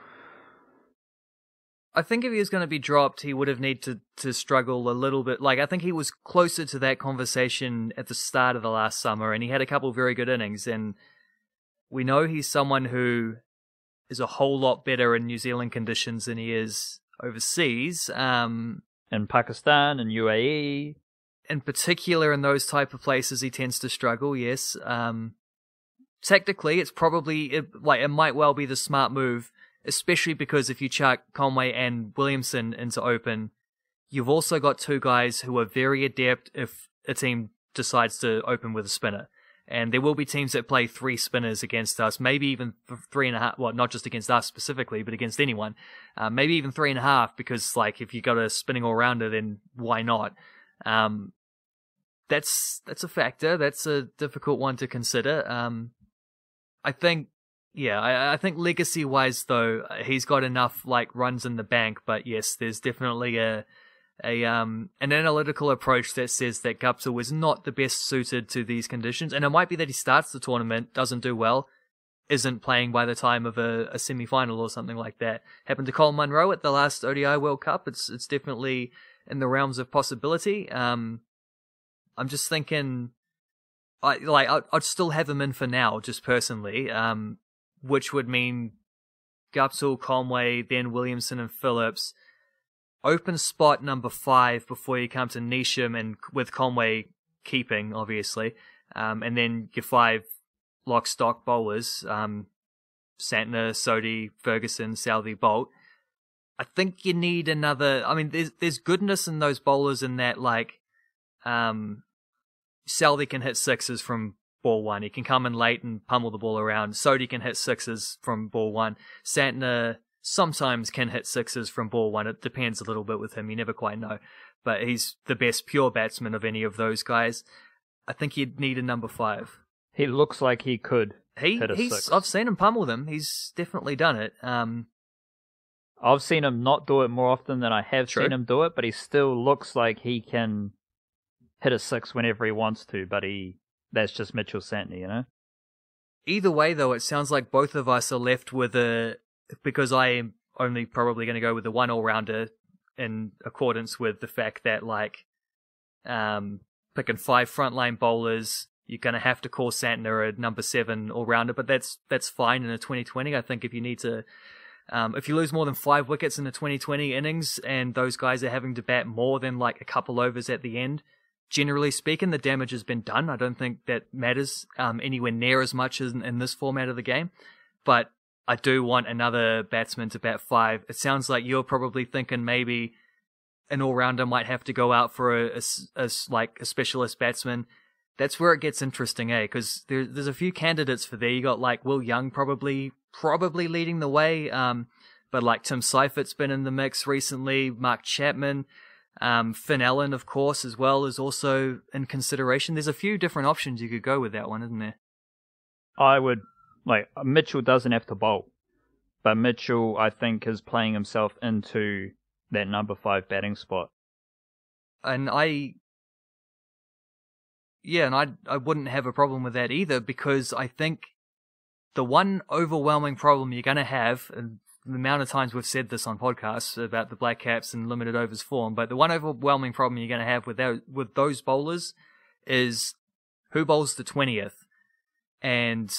[SPEAKER 2] I think if he was going to be dropped, he would have needed to struggle a little bit. Like, I think he was closer to that conversation at the start of the last summer, and he had a couple of very good innings. And we know he's someone who is a whole lot better in New Zealand conditions than he is overseas.
[SPEAKER 1] In Pakistan and UAE.
[SPEAKER 2] In particular, in those type of places, he tends to struggle, yes. Tactically, it's probably, it might well be the smart move, especially because if you chuck Conway and Williamson into open, you've also got 2 guys who are very adept if a team decides to open with a spinner. And there will be teams that play 3 spinners against us, maybe even 3.5, well, not just against us specifically, but against anyone. Maybe even 3.5, because, like, if you got a spinning all-rounder, then why not? That's a factor. That's a difficult one to consider. I think legacy-wise, though, he's got enough, like, runs in the bank, but yes, there's definitely an analytical approach that says that Guptill was not the best suited to these conditions, and it might be that he starts the tournament, doesn't do well, isn't playing by the time of a semi-final or something like that. Happened to Colin Munro at the last ODI World Cup. It's definitely in the realms of possibility. I'm just thinking, I'd still have him in for now, just personally, which would mean Guptill, Conway, then Williamson and Phillips. Open spot number 5 before you come to Neesham, and with Conway keeping, obviously. And then your 5 lock stock bowlers, Santner, Sodhi, Ferguson, Southey, Bolt. I think you need another, I mean, there's goodness in those bowlers in that, like, Southey can hit 6s from ball 1. He can come in late and pummel the ball around. Sodhi can hit 6s from ball 1. Santner sometimes can hit 6s from ball 1. It depends a little bit with him. You never quite know. But he's the best pure batsman of any of those guys. I think you'd need a number 5.
[SPEAKER 1] He looks like he could hit a 6.
[SPEAKER 2] I've seen him pummel them. He's definitely done it.
[SPEAKER 1] I've seen him not do it more often than I have seen him do it, but he still looks like he can hit a 6 whenever he wants to, but that's just Mitchell Santner, you know?
[SPEAKER 2] Either way, though, it sounds like both of us are left with because I am only probably going to go with the 1 all-rounder in accordance with the fact that, like, picking 5 frontline bowlers, you're going to have to call Santner a number 7 all-rounder, but that's fine in a 2020. I think if you need to, if you lose more than 5 wickets in the 2020 innings and those guys are having to bat more than, like, a couple overs at the end, generally speaking, the damage has been done. I don't think that matters anywhere near as much as in this format of the game. But I do want another batsman to bat 5. It sounds like you're probably thinking maybe an all-rounder might have to go out for a specialist batsman. That's where it gets interesting, eh? Because there's a few candidates for there. You got like Will Young probably leading the way, but like Tim Seifert's been in the mix recently. Mark Chapman, Finn Allen, of course, as well, is also in consideration. There's a few different options you could go with that one, isn't there?
[SPEAKER 1] I would, Mitchell doesn't have to bowl, but Mitchell, I think, is playing himself into that number 5 batting spot.
[SPEAKER 2] And I wouldn't have a problem with that either, because I think the one overwhelming problem you're going to have, and the amount of times we've said this on podcasts about the Blackcaps and limited overs form, but the one overwhelming problem you're going to have with those bowlers is who bowls the 20th. And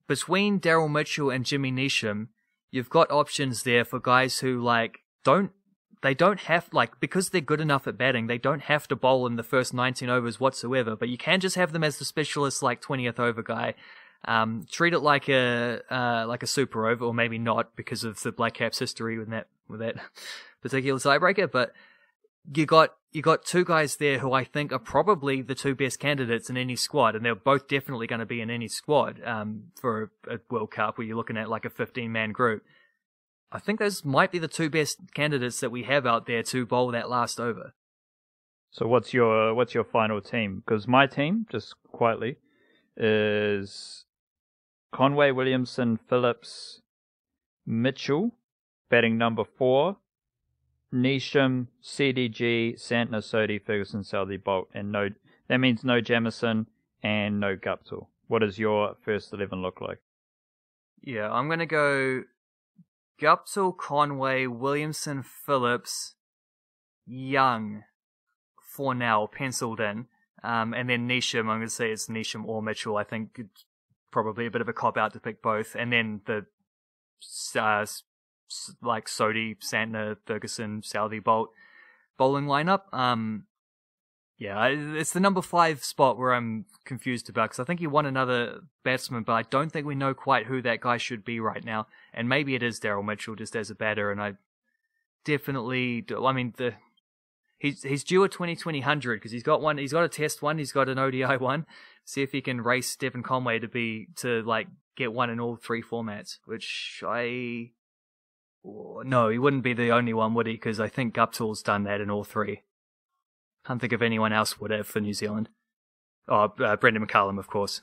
[SPEAKER 2] between Daryl Mitchell and Jimmy Neesham, you've got options there for guys who don't have, because they're good enough at batting, they don't have to bowl in the first 19 overs whatsoever, but you can just have them as the specialist, 20th over guy. Treat it like a super over, or maybe not because of the Blackcaps history with that particular tiebreaker, but you got 2 guys there who I think are probably the 2 best candidates in any squad, and they're both definitely going to be in any squad, for a World Cup where you're looking at like a 15-man group. I think those might be the 2 best candidates that we have out there to bowl that last over.
[SPEAKER 1] So what's your final team? Because my team, just quietly, is Conway, Williamson, Phillips, Mitchell, batting number 4, Neesham, CDG, Santner, Sodhi, Ferguson, Southey, Bolt, and that means no Jamieson and no Guptill. What does your first 11 look like?
[SPEAKER 2] Yeah, I'm going to go Guptill, Conway, Williamson, Phillips, Young, for now, penciled in. And then Neesham, I'm going to say it's Neesham or Mitchell. I think it's probably a bit of a cop-out to pick both. And then the Sodhi, Santner, Ferguson, Southey, Bolt bowling lineup. It's the number 5 spot where I'm confused about, because I think you want another batsman, but I don't think we know quite who that guy should be right now. And maybe it is Daryl Mitchell just as a batter, and I definitely he's due a 2020 100 because he's got a test one, he's got an ODI one. See if he can race Devon Conway to get one in all 3 formats, which no, he wouldn't be the only one, would he? Because I think Guptill's done that in all 3. Can't think of anyone else would have for New Zealand. Oh, Brendan McCullum, of course.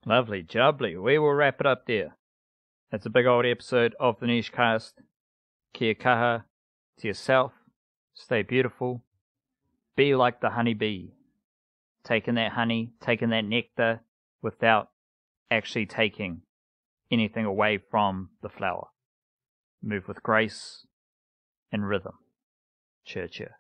[SPEAKER 1] Lovely, jubbly. We will wrap it up there. That's a big old episode of the Niche Cast. Kia kaha to yourself. Stay beautiful. Be like the honeybee. Taking that honey, taking that nectar without actually taking anything away from the flower. Move with grace and rhythm. Cheer, cheer.